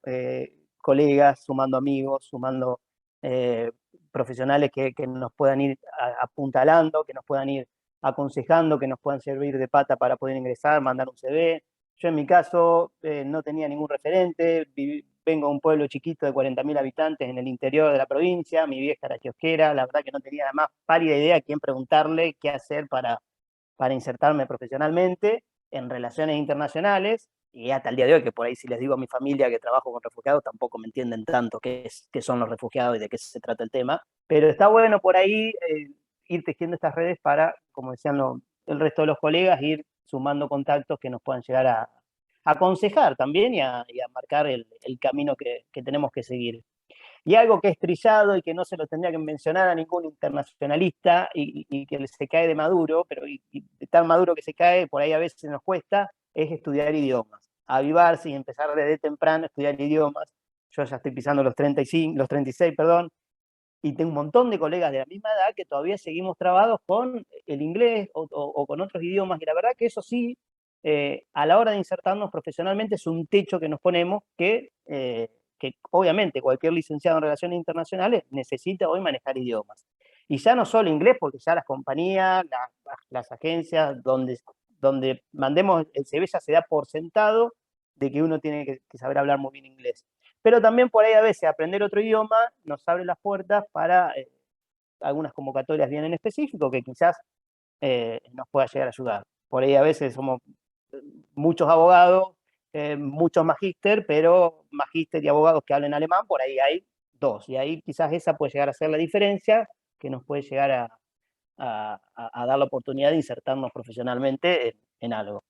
colegas, sumando amigos, sumando profesionales que nos puedan ir apuntalando, que nos puedan ir aconsejando, que nos puedan servir de pata para poder ingresar, mandar un CV. Yo en mi caso no tenía ningún referente, vengo de un pueblo chiquito de 40.000 habitantes en el interior de la provincia, mi vieja era kiosquera, la verdad que no tenía la más pálida idea a quién preguntarle qué hacer para insertarme profesionalmente en relaciones internacionales, y hasta el día de hoy, que por ahí si les digo a mi familia que trabajo con refugiados, tampoco me entienden tanto qué son los refugiados y de qué se trata el tema, pero está bueno por ahí ir tejiendo estas redes para, como decían el resto de los colegas, ir sumando contactos que nos puedan llegar a aconsejar también y a marcar el camino que tenemos que seguir. Y algo que es trillado y que no se lo tendría que mencionar a ningún internacionalista y que se cae de maduro, pero de tan maduro que se cae, por ahí a veces nos cuesta, es estudiar idiomas. Avivarse y empezar desde temprano a estudiar idiomas. Yo ya estoy pisando los 36, perdón, y tengo un montón de colegas de la misma edad que todavía seguimos trabados con el inglés o con otros idiomas, y la verdad que eso sí, a la hora de insertarnos profesionalmente es un techo que nos ponemos que obviamente cualquier licenciado en Relaciones Internacionales necesita hoy manejar idiomas. Y ya no solo inglés, porque ya las compañías, las agencias, donde mandemos el CV ya se da por sentado de que uno tiene que saber hablar muy bien inglés. Pero también por ahí a veces aprender otro idioma nos abre las puertas para algunas convocatorias bien en específico que quizás nos pueda llegar a ayudar. Por ahí a veces somos muchos abogados, muchos magíster, pero magíster y abogados que hablen alemán, por ahí hay dos. Y ahí quizás esa puede llegar a ser la diferencia que nos puede llegar a dar la oportunidad de insertarnos profesionalmente en algo.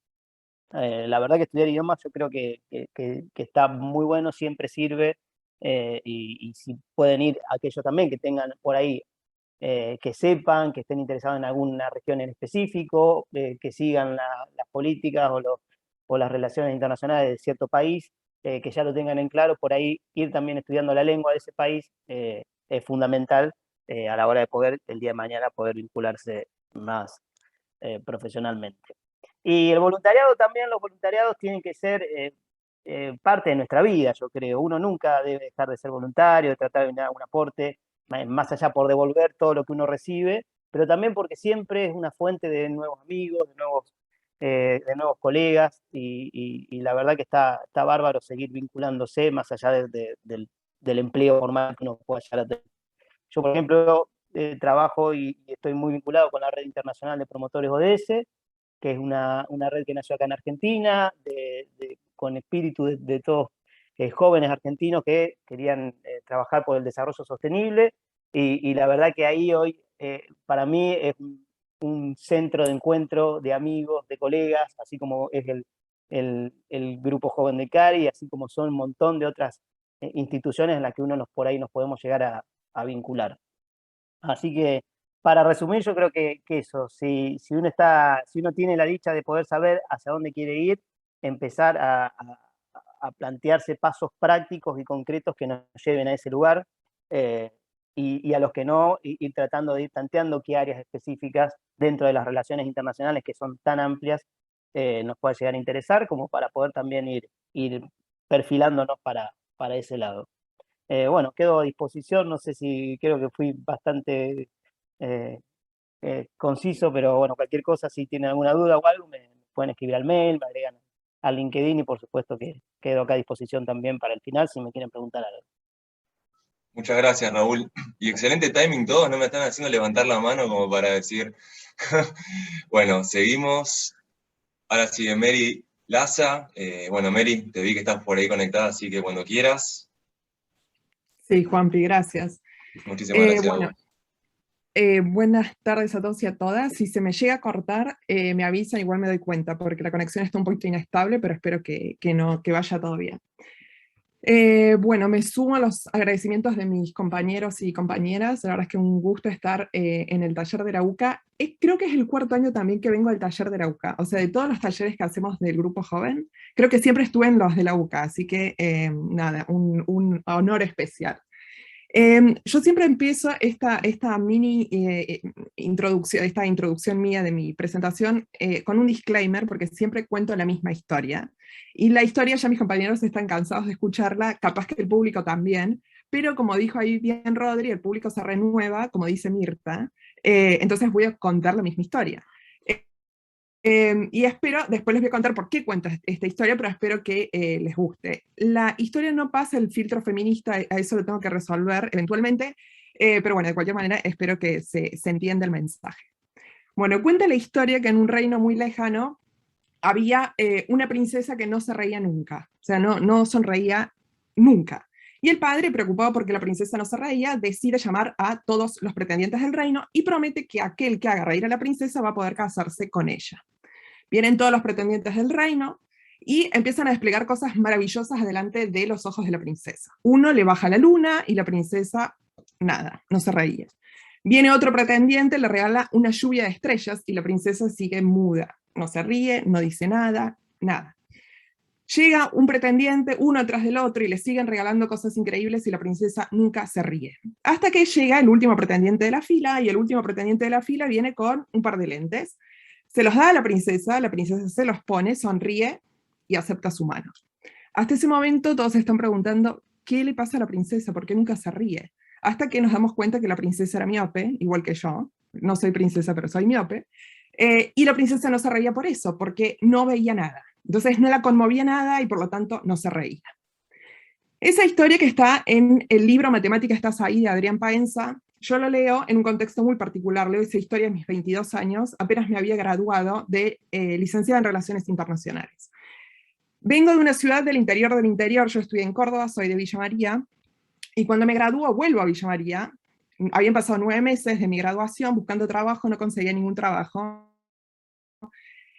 La verdad que estudiar idiomas yo creo que está muy bueno, siempre sirve, y si pueden ir aquellos también que tengan por ahí, que sepan, que estén interesados en alguna región en específico, que sigan las políticas o las relaciones internacionales de cierto país, que ya lo tengan en claro, por ahí ir también estudiando la lengua de ese país es fundamental a la hora de poder, el día de mañana, poder vincularse más profesionalmente. Y el voluntariado también, los voluntariados tienen que ser parte de nuestra vida, yo creo. Uno nunca debe dejar de ser voluntario, de tratar de brindar algún aporte, más allá por devolver todo lo que uno recibe, pero también porque siempre es una fuente de nuevos amigos, de nuevos colegas, y la verdad que está bárbaro seguir vinculándose más allá del empleo formal que uno pueda llegar a tener. Yo, por ejemplo, trabajo y estoy muy vinculado con la Red Internacional de Promotores ODS, que es una red que nació acá en Argentina, con espíritu de todos jóvenes argentinos que querían trabajar por el desarrollo sostenible, y la verdad que ahí hoy para mí es un centro de encuentro de amigos, de colegas, así como es el Grupo Joven de CARI, así como son un montón de otras instituciones en las que por ahí nos podemos llegar a vincular. Así que, para resumir, yo creo que eso, si uno tiene la dicha de poder saber hacia dónde quiere ir, empezar a plantearse pasos prácticos y concretos que nos lleven a ese lugar, y a los que no, ir tratando de ir tanteando qué áreas específicas dentro de las relaciones internacionales, que son tan amplias, nos puede llegar a interesar, como para poder también ir perfilándonos para ese lado. Bueno, quedo a disposición, no sé si creo que fui bastante conciso, pero bueno, cualquier cosa, si tienen alguna duda o algo, me pueden escribir al mail, me agregan al LinkedIn y por supuesto que quedo acá a disposición también para el final si me quieren preguntar algo. Muchas gracias, Raúl. Y excelente timing todos, no me están haciendo levantar la mano como para decir. Bueno, seguimos. Ahora sigue Mary Laza. Bueno, Mary, te vi que estás por ahí conectada, así que cuando quieras. Sí, Juanpi, gracias. Muchísimas gracias. Bueno, buenas tardes a todos y a todas. Si se me llega a cortar, me avisan, igual me doy cuenta, porque la conexión está un poquito inestable, pero espero que vaya todo bien. Bueno, me sumo a los agradecimientos de mis compañeros y compañeras. La verdad es que un gusto estar en el taller de la UCA. Creo que es el 4º año también que vengo al taller de la UCA. O sea, de todos los talleres que hacemos del grupo joven, creo que siempre estuve en los de la UCA, así que nada, un honor especial. Yo siempre empiezo esta mini introducción mía de mi presentación con un disclaimer, porque siempre cuento la misma historia. Y la historia ya mis compañeros están cansados de escucharla, capaz que el público también, pero como dijo ahí bien Rodri, el público se renueva, como dice Mirta, entonces voy a contar la misma historia. Y espero, después les voy a contar por qué cuento esta historia, pero espero que les guste. La historia no pasa el filtro feminista, a eso lo tengo que resolver eventualmente, pero bueno, de cualquier manera espero que se entienda el mensaje. Bueno, cuenta la historia que en un reino muy lejano había una princesa que no se reía nunca, o sea, no sonreía nunca. Y el padre, preocupado porque la princesa no se reía, decide llamar a todos los pretendientes del reino y promete que aquel que haga reír a la princesa va a poder casarse con ella. Vienen todos los pretendientes del reino y empiezan a desplegar cosas maravillosas delante de los ojos de la princesa. Uno le baja la luna y la princesa, nada, no se reía. Viene otro pretendiente, le regala una lluvia de estrellas y la princesa sigue muda. No se ríe, no dice nada, nada. Llega un pretendiente, uno tras del otro, y le siguen regalando cosas increíbles y la princesa nunca se ríe. Hasta que llega el último pretendiente de la fila, y el último pretendiente de la fila viene con un par de lentes. Se los da a la princesa se los pone, sonríe y acepta su mano. Hasta ese momento todos se están preguntando, ¿qué le pasa a la princesa? ¿Por qué nunca se ríe? Hasta que nos damos cuenta que la princesa era miope, igual que yo. No soy princesa, pero soy miope. Y la princesa no se reía por eso, porque no veía nada. Entonces no la conmovía nada y por lo tanto no se reía. Esa historia que está en el libro Matemática estás ahí, de Adrián Paenza, yo lo leo en un contexto muy particular. Leo esa historia a mis 22 años, apenas me había graduado de licenciada en Relaciones Internacionales. Vengo de una ciudad del interior, yo estudié en Córdoba, soy de Villa María, y cuando me gradúo vuelvo a Villa María. Habían pasado 9 meses de mi graduación buscando trabajo, no conseguía ningún trabajo.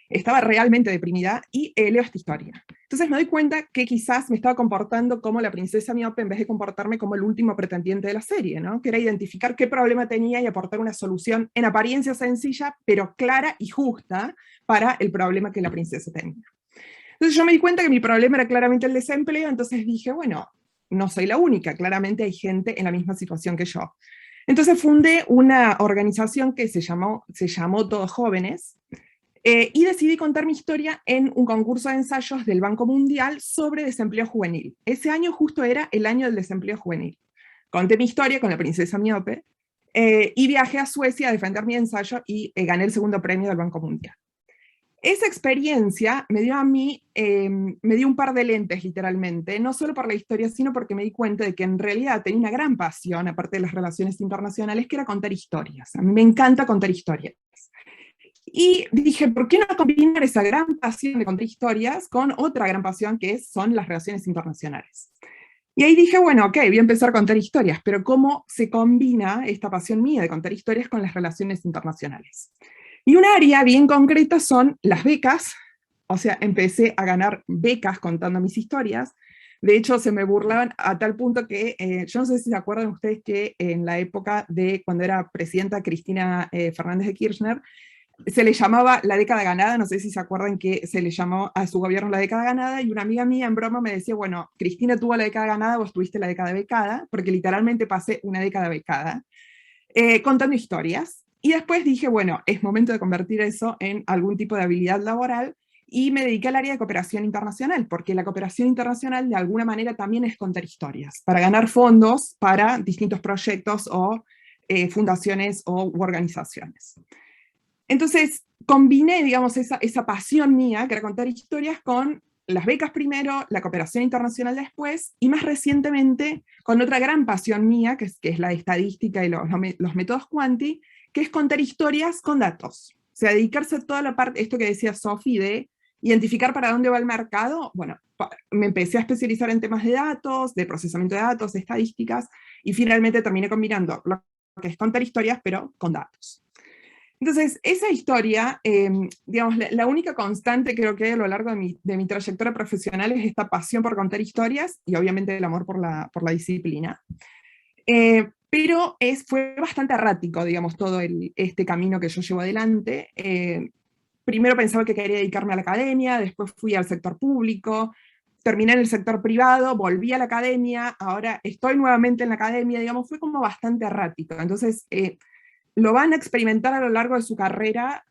Estaba realmente deprimida y leo esta historia. Entonces me doy cuenta que quizás me estaba comportando como la princesa miope en vez de comportarme como el último pretendiente de la serie, ¿no? Que era identificar qué problema tenía y aportar una solución en apariencia sencilla, pero clara y justa para el problema que la princesa tenía. Entonces yo me di cuenta que mi problema era claramente el desempleo, entonces dije, bueno, no soy la única, claramente hay gente en la misma situación que yo. Entonces fundé una organización que se llamó Todos Jóvenes, y decidí contar mi historia en un concurso de ensayos del Banco Mundial sobre desempleo juvenil. Ese año justo era el año del desempleo juvenil. Conté mi historia con la princesa miope, y viajé a Suecia a defender mi ensayo y gané el 2º premio del Banco Mundial. Esa experiencia me dio a mí, me dio un par de lentes literalmente, no solo por la historia, sino porque me di cuenta de que en realidad tenía una gran pasión, aparte de las relaciones internacionales, que era contar historias. A mí me encanta contar historias. Y dije, ¿por qué no combinar esa gran pasión de contar historias con otra gran pasión que son las relaciones internacionales? Y ahí dije, bueno, ok, voy a empezar a contar historias, pero ¿cómo se combina esta pasión mía de contar historias con las relaciones internacionales? Y un área bien concreta son las becas, o sea, empecé a ganar becas contando mis historias. De hecho, se me burlaban a tal punto que, yo no sé si se acuerdan ustedes que en la época de cuando era presidenta Cristina Fernández de Kirchner, se le llamaba la década ganada, no sé si se acuerdan que se le llamó a su gobierno la década ganada, y una amiga mía en broma me decía, bueno, Cristina tuvo la década ganada, vos tuviste la década becada, porque literalmente pasé una década becada, contando historias. Y después dije, bueno, es momento de convertir eso en algún tipo de habilidad laboral, y me dediqué al área de cooperación internacional, porque la cooperación internacional de alguna manera también es contar historias, para ganar fondos para distintos proyectos o fundaciones u organizaciones. Entonces, combiné, digamos, esa pasión mía, que era contar historias, con las becas primero, la cooperación internacional después, y más recientemente con otra gran pasión mía, que es la de estadística y los métodos Quanti, que es contar historias con datos. O sea, dedicarse a toda la parte, esto que decía Sofi, de identificar para dónde va el mercado. Bueno, me empecé a especializar en temas de datos, de procesamiento de datos, de estadísticas, y finalmente terminé combinando lo que es contar historias, pero con datos. Entonces, esa historia, digamos, la única constante creo que hay a lo largo de mi trayectoria profesional es esta pasión por contar historias y obviamente el amor por la disciplina. Pero fue bastante errático, digamos, todo este camino que yo llevo adelante. Primero pensaba que quería dedicarme a la academia, después fui al sector público, terminé en el sector privado, volví a la academia, ahora estoy nuevamente en la academia, digamos, fue como bastante errático. Entonces, lo van a experimentar a lo largo de su carrera.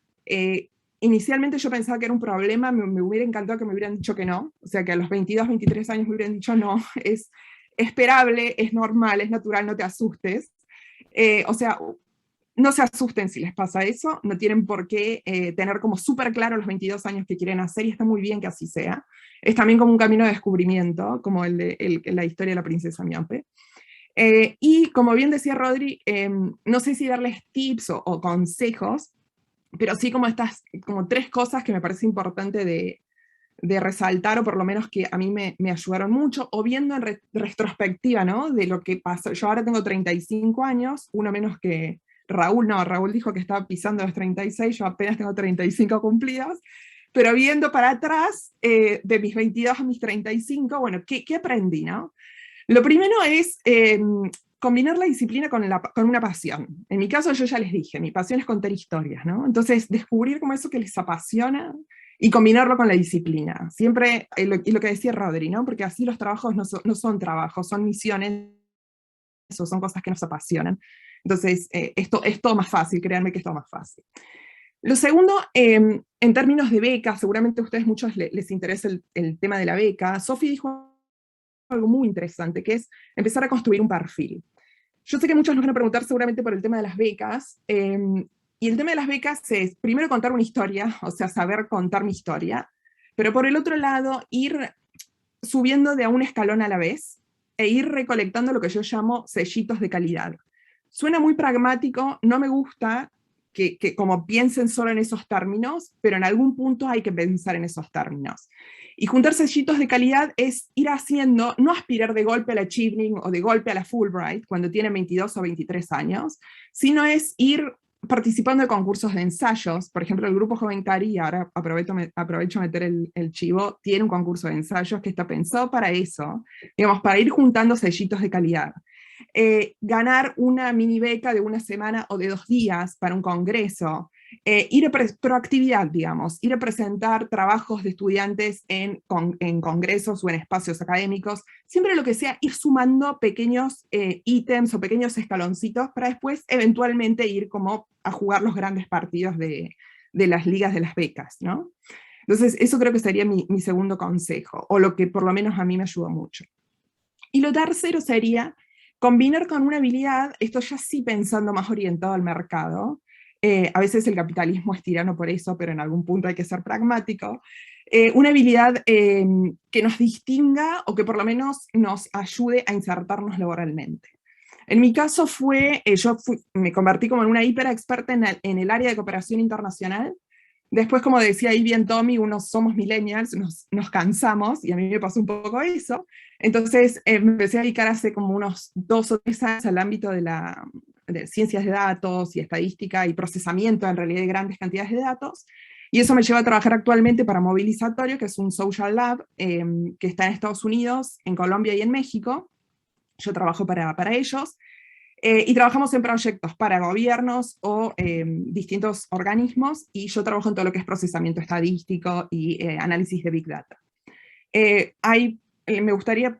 Inicialmente yo pensaba que era un problema, me hubiera encantado que me hubieran dicho que no, o sea que a los 22, 23 años me hubieran dicho no, es esperable, es normal, es natural, no te asustes. O sea, no se asusten si les pasa eso, no tienen por qué tener como súper claro los 22 años que quieren hacer, y está muy bien que así sea. Es también como un camino de descubrimiento, como la historia de la princesa miope. Y como bien decía Rodri, no sé si darles tips o consejos, pero sí como como 3 cosas que me parece importante de resaltar, o por lo menos que a mí me ayudaron mucho, o viendo en retrospectiva, ¿no? De lo que pasó. Yo ahora tengo 35 años, uno menos que Raúl. No, Raúl dijo que estaba pisando los 36, yo apenas tengo 35 cumplidos, pero viendo para atrás, de mis 22 a mis 35, bueno, ¿qué aprendí, no? Lo primero es combinar la disciplina con una pasión. En mi caso, yo ya les dije, mi pasión es contar historias, ¿no? Entonces, descubrir como eso que les apasiona y combinarlo con la disciplina. Siempre, y lo que decía Rodri, ¿no? Porque así los trabajos no son trabajos, son misiones, o son cosas que nos apasionan. Entonces, esto es todo más fácil, créanme que es todo más fácil. Lo segundo, en términos de becas, seguramente a ustedes muchos les interesa el tema de la beca. Sofi dijo algo muy interesante, que es empezar a construir un perfil. Yo sé que muchos nos van a preguntar seguramente por el tema de las becas, y el tema de las becas es, primero, contar una historia, o sea, saber contar mi historia, pero por el otro lado, ir subiendo de a un escalón a la vez, e ir recolectando lo que yo llamo sellitos de calidad. Suena muy pragmático, no me gusta que como piensen solo en esos términos, pero en algún punto hay que pensar en esos términos. Y juntar sellitos de calidad es ir haciendo, no aspirar de golpe al Achieving o de golpe a la Fulbright cuando tienen 22 o 23 años, sino es ir participando de concursos de ensayos. Por ejemplo, el Grupo Joven Cari, y ahora aprovecho a meter el chivo, tiene un concurso de ensayos que está pensado para eso, digamos, para ir juntando sellitos de calidad. Ganar una mini beca de una semana o de 2 días para un congreso, ir a proactividad, digamos, ir a presentar trabajos de estudiantes en congresos o en espacios académicos, siempre lo que sea, ir sumando pequeños ítems o pequeños escaloncitos para después eventualmente ir como a jugar los grandes partidos de las ligas de las becas, ¿no? Entonces eso creo que sería mi segundo consejo, o lo que por lo menos a mí me ayudó mucho. Y lo tercero sería combinar con una habilidad, esto ya sí pensando más orientado al mercado. A veces el capitalismo es tirano por eso, pero en algún punto hay que ser pragmático. Una habilidad que nos distinga, o que por lo menos nos ayude a insertarnos laboralmente. En mi caso me convertí como en una hiperexperta en el área de cooperación internacional. Después, como decía ahí bien Tommy, somos millennials, nos cansamos, y a mí me pasó un poco eso. Entonces me empecé a dedicar hace como unos 2 o 3 años al ámbito de ciencias de datos y estadística y procesamiento en realidad de grandes cantidades de datos, y eso me lleva a trabajar actualmente para Movilizatorio, que es un social lab que está en Estados Unidos, en Colombia y en México. Yo trabajo para ellos, y trabajamos en proyectos para gobiernos o distintos organismos, y yo trabajo en todo lo que es procesamiento estadístico y análisis de Big Data. Me gustaría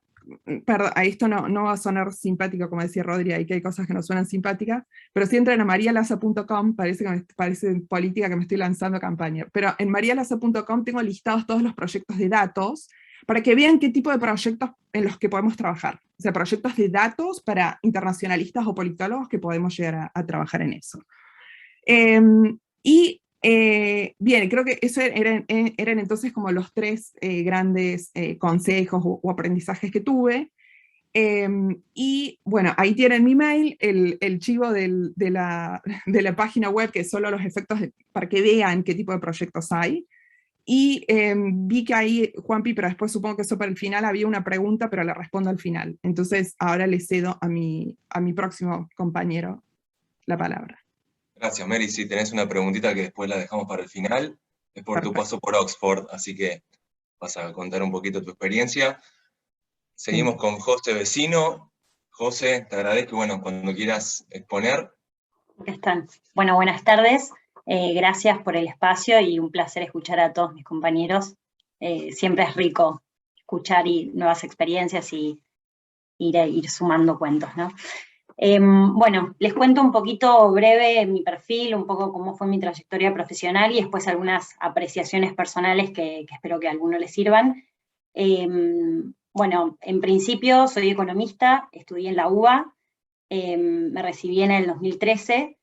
perdón, a esto no va a sonar simpático, como decía Rodri, ahí que hay cosas que no suenan simpáticas, pero si entran a marialaza.com, parece política que me estoy lanzando campaña, pero en marialaza.com tengo listados todos los proyectos de datos, para que vean qué tipo de proyectos en los que podemos trabajar. O sea, proyectos de datos para internacionalistas o politólogos que podemos llegar a trabajar en eso. Bien, creo que eso eran entonces como los tres grandes consejos o aprendizajes que tuve. Y bueno, ahí tienen mi mail, el chivo de la página web, que es solo los efectos para que vean qué tipo de proyectos hay. Y vi que ahí, Juanpi, pero después supongo que eso para el final, había una pregunta, pero la respondo al final. Entonces ahora le cedo a mi próximo compañero la palabra. Gracias, Mary. Si tenés una preguntita que después la dejamos para el final, es por tu paso por Oxford, así que vas a contar un poquito tu experiencia. Seguimos con José Vecino. José, te agradezco, bueno, cuando quieras exponer. ¿Qué están? Bueno, buenas tardes. Gracias por el espacio y un placer escuchar a todos mis compañeros. Siempre es rico escuchar nuevas experiencias y ir sumando cuentos, ¿no? Bueno, les cuento un poquito breve mi perfil, un poco cómo fue mi trayectoria profesional y después algunas apreciaciones personales que espero que a alguno les sirvan. Bueno, en principio soy economista, estudié en la UBA, me recibí en el 2013.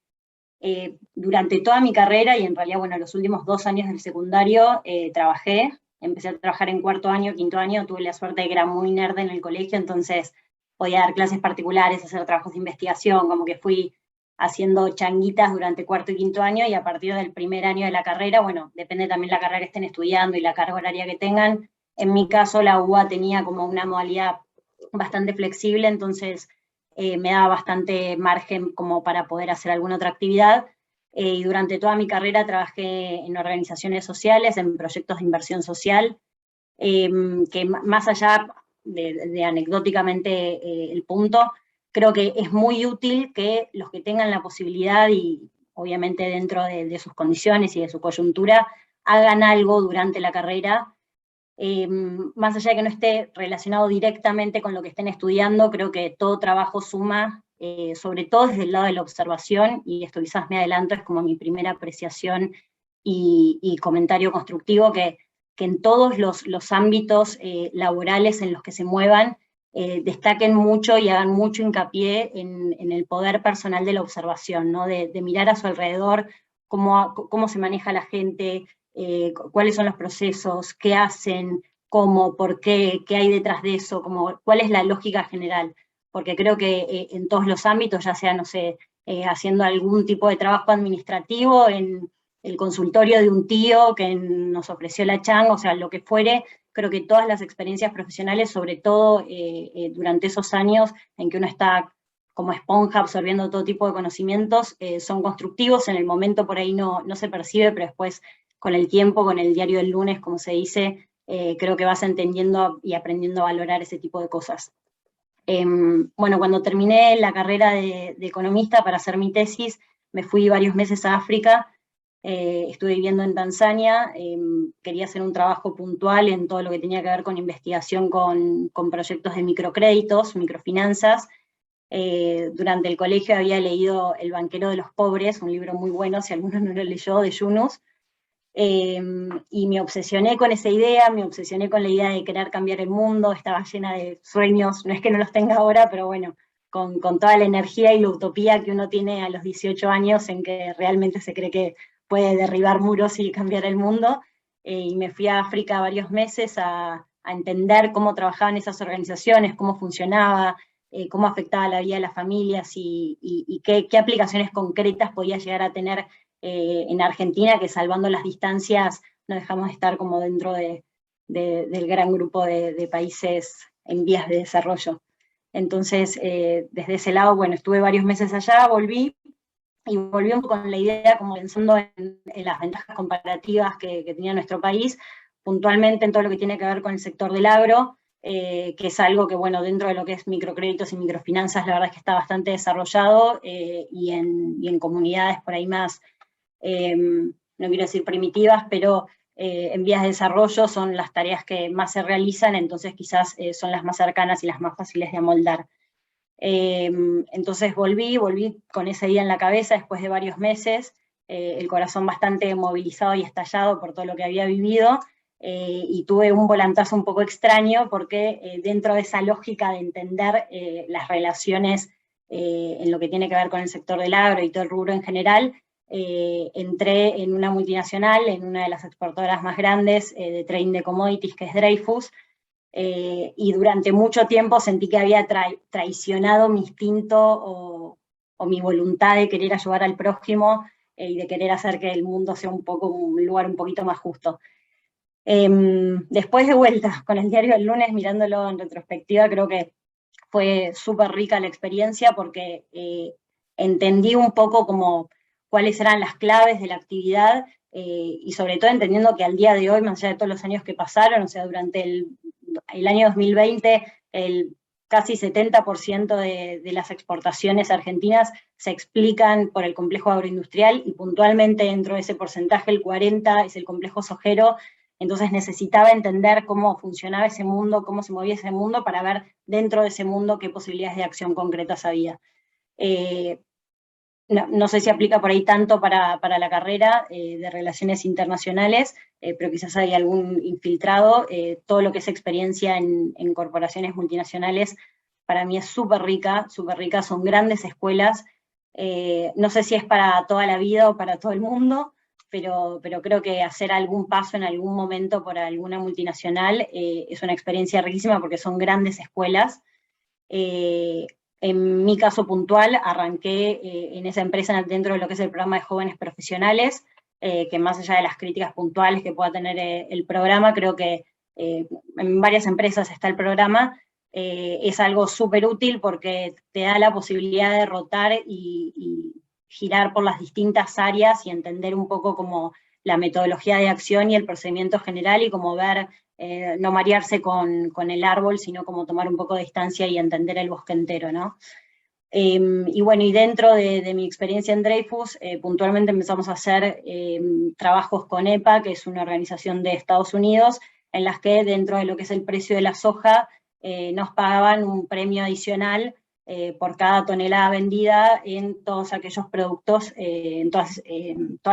Durante toda mi carrera, y en realidad, bueno, los últimos 2 años del secundario, empecé a trabajar en cuarto año, quinto año, tuve la suerte de que era muy nerd en el colegio, entonces podía dar clases particulares, hacer trabajos de investigación, como que fui haciendo changuitas durante cuarto y quinto año, y a partir del primer año de la carrera, bueno, depende también la carrera que estén estudiando y la carga horaria que tengan. En mi caso, la UBA tenía como una modalidad bastante flexible, entonces me daba bastante margen como para poder hacer alguna otra actividad. Y durante toda mi carrera trabajé en organizaciones sociales, en proyectos de inversión social, que más allá de anecdóticamente el punto, creo que es muy útil que los que tengan la posibilidad y obviamente dentro de sus condiciones y de su coyuntura, hagan algo durante la carrera. Más allá de que no esté relacionado directamente con lo que estén estudiando, creo que todo trabajo suma, sobre todo desde el lado de la observación, y esto quizás me adelanto, es como mi primera apreciación y comentario constructivo, que en todos los ámbitos laborales en los que se muevan, destaquen mucho y hagan mucho hincapié en el poder personal de la observación, ¿no? De mirar a su alrededor, cómo se maneja la gente, cuáles son los procesos, qué hacen, cómo, por qué hay detrás de eso, cuál es la lógica general. Porque creo que en todos los ámbitos, ya sea, no sé, haciendo algún tipo de trabajo administrativo, en el consultorio de un tío que nos ofreció la chang, o sea, lo que fuere, creo que todas las experiencias profesionales, sobre todo durante esos años en que uno está como esponja absorbiendo todo tipo de conocimientos, son constructivos. En el momento por ahí no se percibe, pero después con el tiempo, con el diario del lunes, como se dice, creo que vas entendiendo y aprendiendo a valorar ese tipo de cosas. Bueno, cuando terminé la carrera de economista para hacer mi tesis, me fui varios meses a África, estuve viviendo en Tanzania, quería hacer un trabajo puntual en todo lo que tenía que ver con investigación con proyectos de microcréditos, microfinanzas. Durante el colegio había leído El banquero de los pobres, un libro muy bueno, si alguno no lo leyó, de Yunus, y me obsesioné con esa idea, me obsesioné con la idea de querer cambiar el mundo, estaba llena de sueños, no es que no los tenga ahora, pero bueno, con toda la energía y la utopía que uno tiene a los 18 años en que realmente se cree que puede derribar muros y cambiar el mundo, y me fui a África varios meses a entender cómo trabajaban esas organizaciones, cómo funcionaba, cómo afectaba la vida de las familias y qué aplicaciones concretas podía llegar a tener en Argentina, que salvando las distancias no dejamos de estar como dentro del gran grupo de países en vías de desarrollo. Entonces, desde ese lado, bueno, estuve varios meses allá, volví un poco con la idea, como pensando en las ventajas comparativas que tenía nuestro país, puntualmente en todo lo que tiene que ver con el sector del agro, que es algo que, bueno, dentro de lo que es microcréditos y microfinanzas, la verdad es que está bastante desarrollado, y en comunidades por ahí más, no quiero decir primitivas, pero en vías de desarrollo son las tareas que más se realizan, entonces quizás son las más cercanas y las más fáciles de amoldar. Entonces volví con esa idea en la cabeza después de varios meses, el corazón bastante movilizado y estallado por todo lo que había vivido, y tuve un volantazo un poco extraño porque dentro de esa lógica de entender las relaciones en lo que tiene que ver con el sector del agro y todo el rubro en general, entré en una multinacional, en una de las exportadoras más grandes de trading de commodities, que es Dreyfus, y durante mucho tiempo sentí que había traicionado mi instinto o mi voluntad de querer ayudar al prójimo y de querer hacer que el mundo sea un lugar un poquito más justo. Después de vuelta con el diario del lunes, mirándolo en retrospectiva, creo que fue súper rica la experiencia porque entendí un poco como cuáles eran las claves de la actividad y sobre todo entendiendo que al día de hoy, más allá de todos los años que pasaron, o sea, durante el año 2020, el casi 70% de las exportaciones argentinas se explican por el complejo agroindustrial y puntualmente dentro de ese porcentaje el 40% es el complejo sojero. Entonces necesitaba entender cómo funcionaba ese mundo, cómo se movía ese mundo, para ver dentro de ese mundo qué posibilidades de acción concretas había. No sé si aplica por ahí tanto para la carrera de Relaciones Internacionales, pero quizás hay algún infiltrado. Todo lo que es experiencia en corporaciones multinacionales para mí es súper rica, son grandes escuelas. No sé si es para toda la vida o para todo el mundo, pero creo que hacer algún paso en algún momento por alguna multinacional es una experiencia riquísima porque son grandes escuelas. En mi caso puntual, arranqué en esa empresa dentro de lo que es el programa de jóvenes profesionales, que más allá de las críticas puntuales que pueda tener el programa, creo que en varias empresas está el programa, es algo súper útil porque te da la posibilidad de rotar y girar por las distintas áreas y entender un poco como la metodología de acción y el procedimiento general y como ver, no marearse con el árbol, sino como tomar un poco de distancia y entender el bosque entero, ¿no? Y bueno, y dentro de mi experiencia en Dreyfus, puntualmente empezamos a hacer trabajos con EPA, que es una organización de Estados Unidos, en las que dentro de lo que es el precio de la soja, nos pagaban un premio adicional por cada tonelada vendida en todos aquellos productos, en todas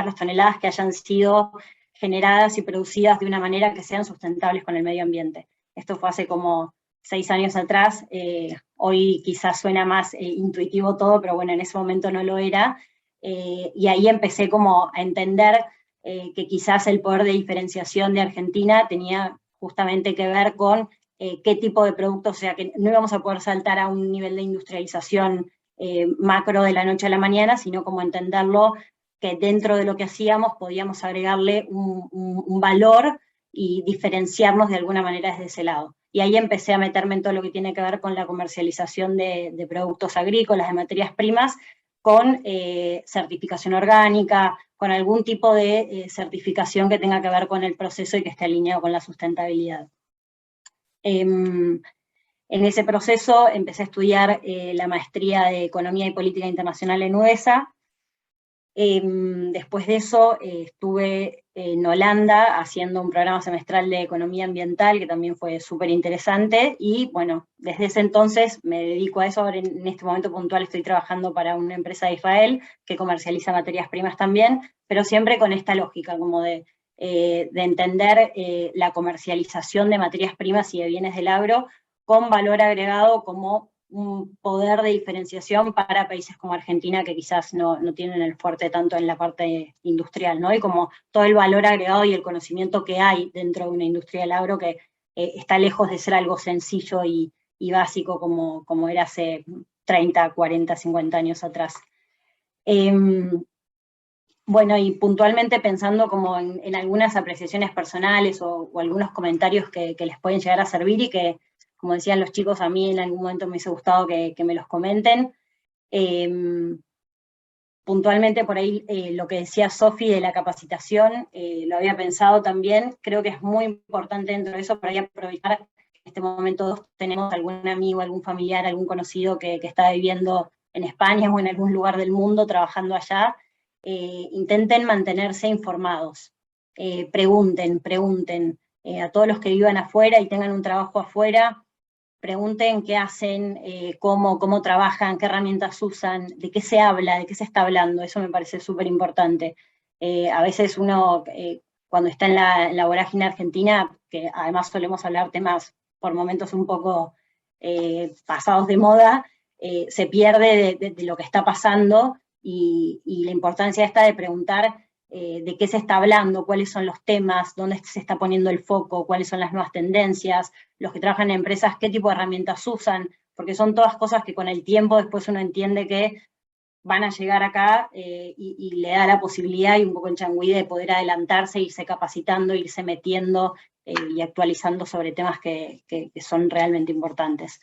las toneladas que hayan sido generadas y producidas de una manera que sean sustentables con el medio ambiente. Esto fue hace como 6 años atrás, hoy quizás suena más intuitivo todo, pero bueno, en ese momento no lo era, y ahí empecé como a entender que quizás el poder de diferenciación de Argentina tenía justamente que ver con qué tipo de productos, o sea, que no íbamos a poder saltar a un nivel de industrialización macro de la noche a la mañana, sino como entenderlo que dentro de lo que hacíamos podíamos agregarle un valor y diferenciarnos de alguna manera desde ese lado. Y ahí empecé a meterme en todo lo que tiene que ver con la comercialización de productos agrícolas, de materias primas, con certificación orgánica, con algún tipo de certificación que tenga que ver con el proceso y que esté alineado con la sustentabilidad. En ese proceso empecé a estudiar la maestría de Economía y Política Internacional en UESA. Después de eso estuve en Holanda haciendo un programa semestral de Economía Ambiental, que también fue súper interesante, y bueno, desde ese entonces me dedico a eso. Ahora en este momento puntual estoy trabajando para una empresa de Israel que comercializa materias primas también, pero siempre con esta lógica como de entender la comercialización de materias primas y de bienes del agro con valor agregado como un poder de diferenciación para países como Argentina, que quizás no tienen el fuerte tanto en la parte industrial, ¿no? Y como todo el valor agregado y el conocimiento que hay dentro de una industria del agro que está lejos de ser algo sencillo y básico como era hace 30, 40, 50 años atrás. Bueno, y puntualmente pensando como en algunas apreciaciones personales o algunos comentarios que les pueden llegar a servir y que, como decían los chicos, a mí en algún momento me hubiese gustado que me los comenten. Puntualmente por ahí lo que decía Sofi de la capacitación, lo había pensado también, creo que es muy importante dentro de eso, por ahí aprovechar que en este momento todos tenemos algún amigo, algún familiar, algún conocido que está viviendo en España o en algún lugar del mundo trabajando allá. Intenten mantenerse informados. pregunten. A todos los que vivan afuera y tengan un trabajo afuera, pregunten qué hacen, cómo trabajan, qué herramientas usan, de qué se habla, de qué se está hablando. Eso me parece súper importante. A veces uno, cuando está en la vorágine argentina, que además solemos hablar temas por momentos un poco pasados de moda, se pierde de lo que está pasando y la importancia esta de preguntar de qué se está hablando, cuáles son los temas, dónde se está poniendo el foco, cuáles son las nuevas tendencias, los que trabajan en empresas, qué tipo de herramientas usan, porque son todas cosas que con el tiempo después uno entiende que van a llegar acá y le da la posibilidad y un poco en changüí de poder adelantarse, irse capacitando, irse metiendo y actualizando sobre temas que son realmente importantes.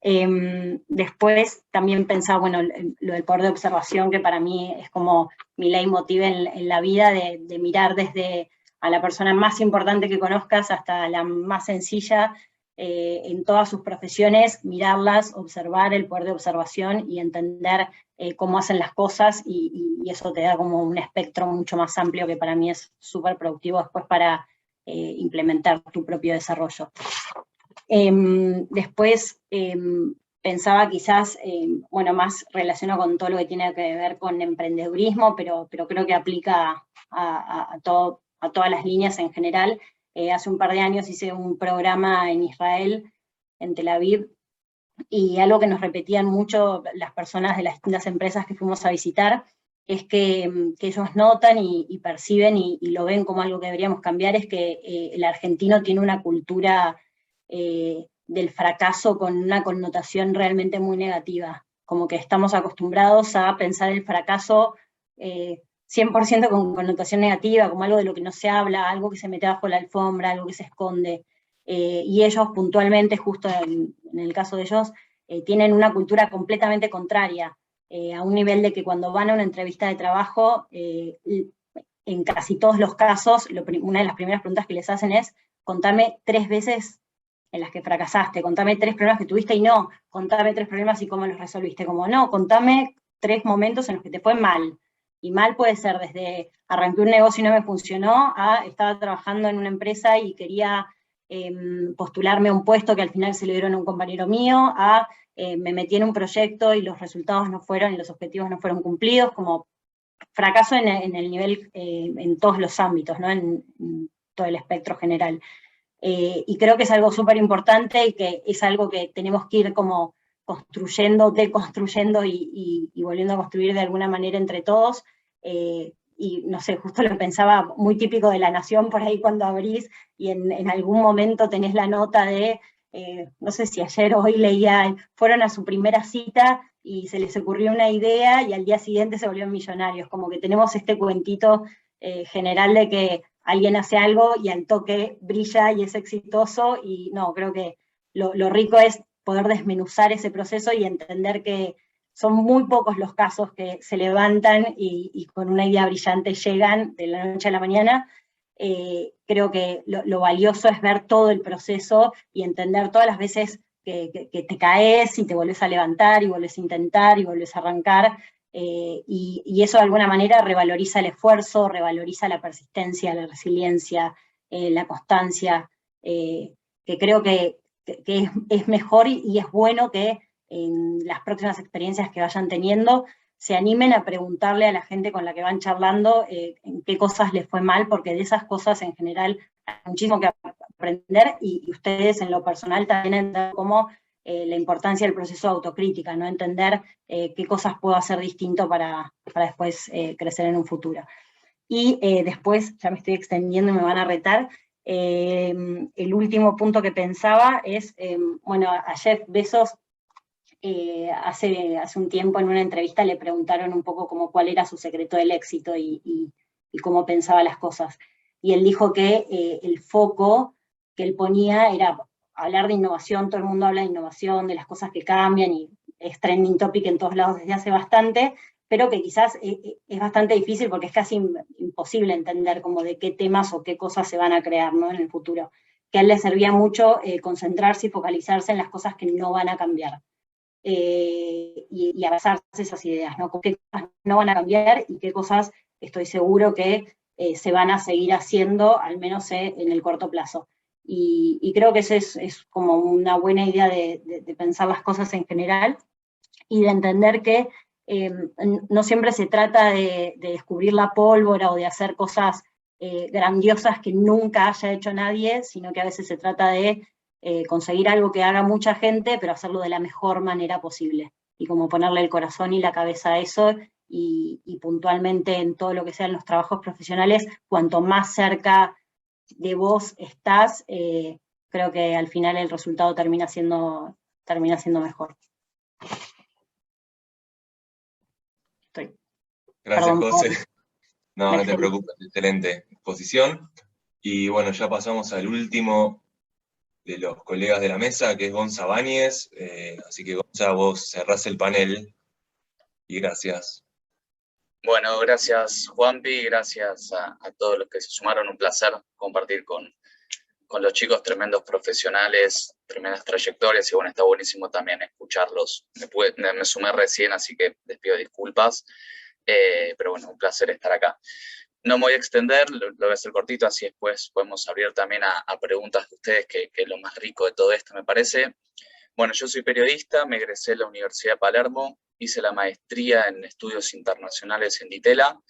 Después también pensaba, bueno, lo del poder de observación, que para mí es como mi leitmotiv en la vida, de mirar desde a la persona más importante que conozcas hasta la más sencilla, en todas sus profesiones, mirarlas, observar el poder de observación y entender cómo hacen las cosas, y eso te da como un espectro mucho más amplio que para mí es súper productivo después para implementar tu propio desarrollo. Después pensaba quizás, bueno, más relacionado con todo lo que tiene que ver con emprendedurismo, pero creo que aplica a todas las líneas en general. Hace un par de años hice un programa en Israel, en Tel Aviv, y algo que nos repetían mucho las personas de las distintas empresas que fuimos a visitar, es que ellos notan y perciben y lo ven como algo que deberíamos cambiar, es que el argentino tiene una cultura del fracaso con una connotación realmente muy negativa, como que estamos acostumbrados a pensar el fracaso 100% con connotación negativa, como algo de lo que no se habla, algo que se mete bajo la alfombra, algo que se esconde, y ellos puntualmente, justo en el caso de ellos, tienen una cultura completamente contraria, a un nivel de que cuando van a una entrevista de trabajo, en casi todos los casos, una de las primeras preguntas que les hacen es: contame 3 veces en las que fracasaste, contame 3 problemas que tuviste, y no, contame 3 problemas y cómo los resolviste, como no, contame 3 momentos en los que te fue mal. Y mal puede ser desde arranqué un negocio y no me funcionó, a estaba trabajando en una empresa y quería postularme a un puesto que al final se le dieron a un compañero mío, a me metí en un proyecto y los resultados no fueron, y los objetivos no fueron cumplidos, como fracaso en el nivel, en todos los ámbitos, ¿no? En todo el espectro general. Y creo que es algo súper importante y que es algo que tenemos que ir como construyendo, deconstruyendo y volviendo a construir de alguna manera entre todos. Y no sé, justo lo pensaba, muy típico de La Nación por ahí cuando abrís y en algún momento tenés la nota de, no sé si ayer o hoy leía, fueron a su primera cita y se les ocurrió una idea y al día siguiente se volvieron millonarios. Como que tenemos este cuentito general de que alguien hace algo y al toque brilla y es exitoso, y no, creo que lo rico es poder desmenuzar ese proceso y entender que son muy pocos los casos que se levantan y con una idea brillante llegan de la noche a la mañana. Creo que lo valioso es ver todo el proceso y entender todas las veces que te caes y te volvés a levantar y volvés a intentar y volvés a arrancar, y eso de alguna manera revaloriza el esfuerzo, revaloriza la persistencia, la resiliencia, la constancia, que creo que es mejor y es bueno que en las próximas experiencias que vayan teniendo se animen a preguntarle a la gente con la que van charlando en qué cosas les fue mal, porque de esas cosas en general hay muchísimo que aprender, y ustedes en lo personal también entender cómo la importancia del proceso de autocrítica, ¿no? Entender qué cosas puedo hacer distinto para después crecer en un futuro. Y después, ya me estoy extendiendo y me van a retar, el último punto que pensaba es, bueno, a Jeff Bezos, hace un tiempo en una entrevista le preguntaron un poco como cuál era su secreto del éxito y cómo pensaba las cosas. Y él dijo que el foco que él ponía era hablar de innovación. Todo el mundo habla de innovación, de las cosas que cambian, y es trending topic en todos lados desde hace bastante, pero que quizás es bastante difícil porque es casi imposible entender como de qué temas o qué cosas se van a crear, ¿no? En el futuro. Que a él le servía mucho concentrarse y focalizarse en las cosas que no van a cambiar. Y abrazarse esas ideas, ¿no? ¿Qué cosas no van a cambiar y qué cosas estoy seguro que se van a seguir haciendo, al menos en el corto plazo. Y creo que esa es como una buena idea de pensar las cosas en general y de entender que no siempre se trata de descubrir la pólvora o de hacer cosas grandiosas que nunca haya hecho nadie, sino que a veces se trata de conseguir algo que haga mucha gente, pero hacerlo de la mejor manera posible. Y como ponerle el corazón y la cabeza a eso, y puntualmente en todo lo que sean los trabajos profesionales, cuanto más cerca de vos estás, creo que al final el resultado termina siendo mejor. Gracias, Perdón, José. No te preocupes, excelente exposición. Y bueno, ya pasamos al último de los colegas de la mesa, que es Gonza Báñez. Así que Gonza, vos cerrás el panel. Y gracias. Bueno, gracias Juanpi, gracias a todos los que se sumaron. Un placer compartir con los chicos, tremendos profesionales, tremendas trayectorias, y bueno, está buenísimo también escucharlos. Me sumé recién, así que les pido disculpas, pero bueno, un placer estar acá. No me voy a extender, lo voy a hacer cortito, así después podemos abrir también a preguntas de ustedes, que es lo más rico de todo esto, me parece. Bueno, yo soy periodista, me egresé de la Universidad de Palermo, hice la maestría en estudios internacionales en Ditela.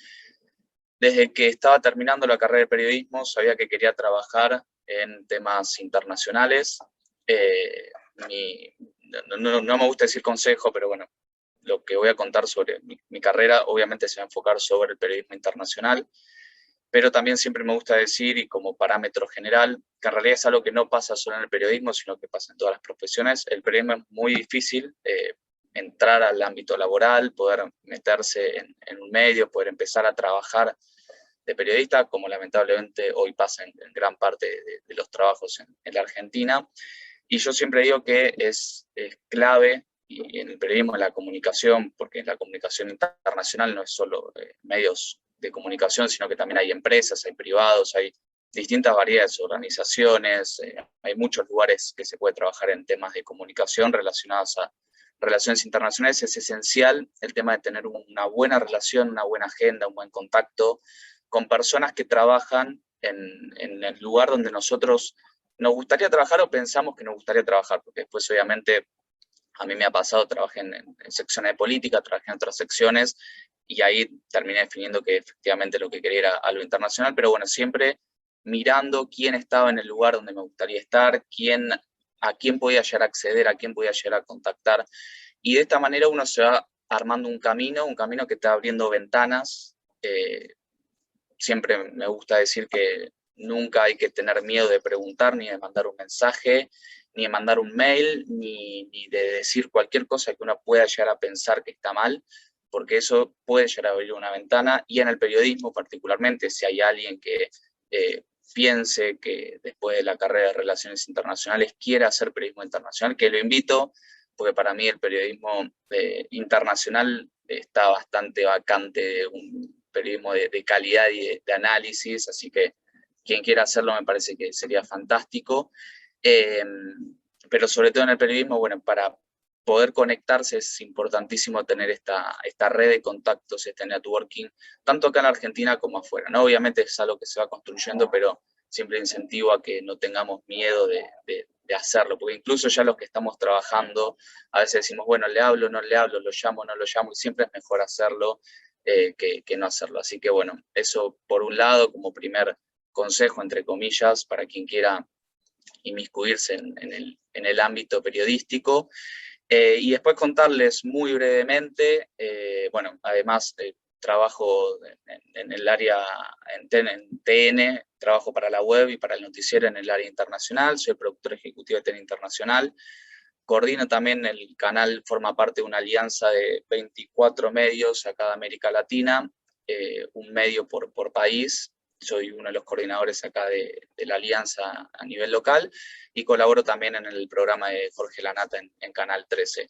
Desde que estaba terminando la carrera de periodismo, sabía que quería trabajar en temas internacionales. No me gusta decir consejo, pero bueno, lo que voy a contar sobre mi carrera obviamente se va a enfocar sobre el periodismo internacional, pero también siempre me gusta decir, y como parámetro general, que en realidad es algo que no pasa solo en el periodismo, sino que pasa en todas las profesiones. El periodismo es muy difícil, entrar al ámbito laboral, poder meterse en un medio, poder empezar a trabajar de periodista, como lamentablemente hoy pasa en gran parte de los trabajos en la Argentina. Y yo siempre digo que es clave, y en el periodismo, en la comunicación, porque la comunicación internacional no es solo medios de comunicación, sino que también hay empresas, hay privados, hay distintas variedades de organizaciones, hay muchos lugares que se puede trabajar en temas de comunicación relacionados a relaciones internacionales. Es esencial el tema de tener una buena relación, una buena agenda, un buen contacto con personas que trabajan en el lugar donde nosotros nos gustaría trabajar o pensamos que nos gustaría trabajar, porque después obviamente a mí me ha pasado, trabajé en secciones de política, trabajé en otras secciones, y ahí terminé definiendo que efectivamente lo que quería era algo internacional, pero bueno, siempre mirando quién estaba en el lugar donde me gustaría estar, a quién podía llegar a acceder, a quién podía llegar a contactar, y de esta manera uno se va armando un camino que te va abriendo ventanas. Siempre me gusta decir que nunca hay que tener miedo de preguntar, ni de mandar un mensaje, ni de mandar un mail, ni de decir cualquier cosa que uno pueda llegar a pensar que está mal, porque eso puede llegar a abrir una ventana. Y en el periodismo particularmente, si hay alguien que piense que después de la carrera de Relaciones Internacionales quiere hacer periodismo internacional, que lo invito, porque para mí el periodismo internacional está bastante vacante, un periodismo de calidad y de análisis, así que quien quiera hacerlo me parece que sería fantástico. Pero sobre todo en el periodismo, bueno, para poder conectarse es importantísimo tener esta red de contactos, este networking, tanto acá en la Argentina como afuera, ¿no? Obviamente es algo que se va construyendo, pero siempre incentivo a que no tengamos miedo de hacerlo, porque incluso ya los que estamos trabajando, a veces decimos, bueno, le hablo, no le hablo, lo llamo, no lo llamo, y siempre es mejor hacerlo que no hacerlo. Así que bueno, eso por un lado como primer consejo, entre comillas, para quien quiera inmiscuirse en el ámbito periodístico. Y después contarles muy brevemente, bueno, además trabajo en el área, en TN, trabajo para la web y para el noticiero en el área internacional, soy productor ejecutivo de TN Internacional, coordino también el canal, forma parte de una alianza de 24 medios acá de América Latina, un medio por país. Soy uno de los coordinadores acá de la alianza a nivel local, y colaboro también en el programa de Jorge Lanata en Canal 13.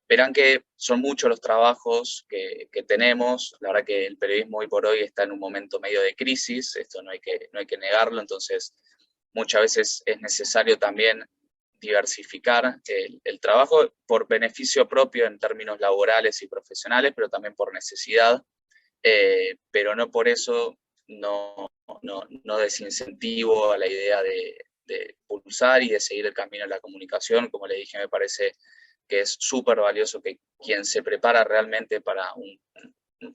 Verán que son muchos los trabajos que tenemos. La verdad que el periodismo hoy por hoy está en un momento medio de crisis, esto no hay que negarlo, entonces muchas veces es necesario también diversificar el trabajo por beneficio propio en términos laborales y profesionales, pero también por necesidad, pero no por eso no desincentivo a la idea de pulsar y de seguir el camino de la comunicación. Como le dije, me parece que es súper valioso que quien se prepara realmente para un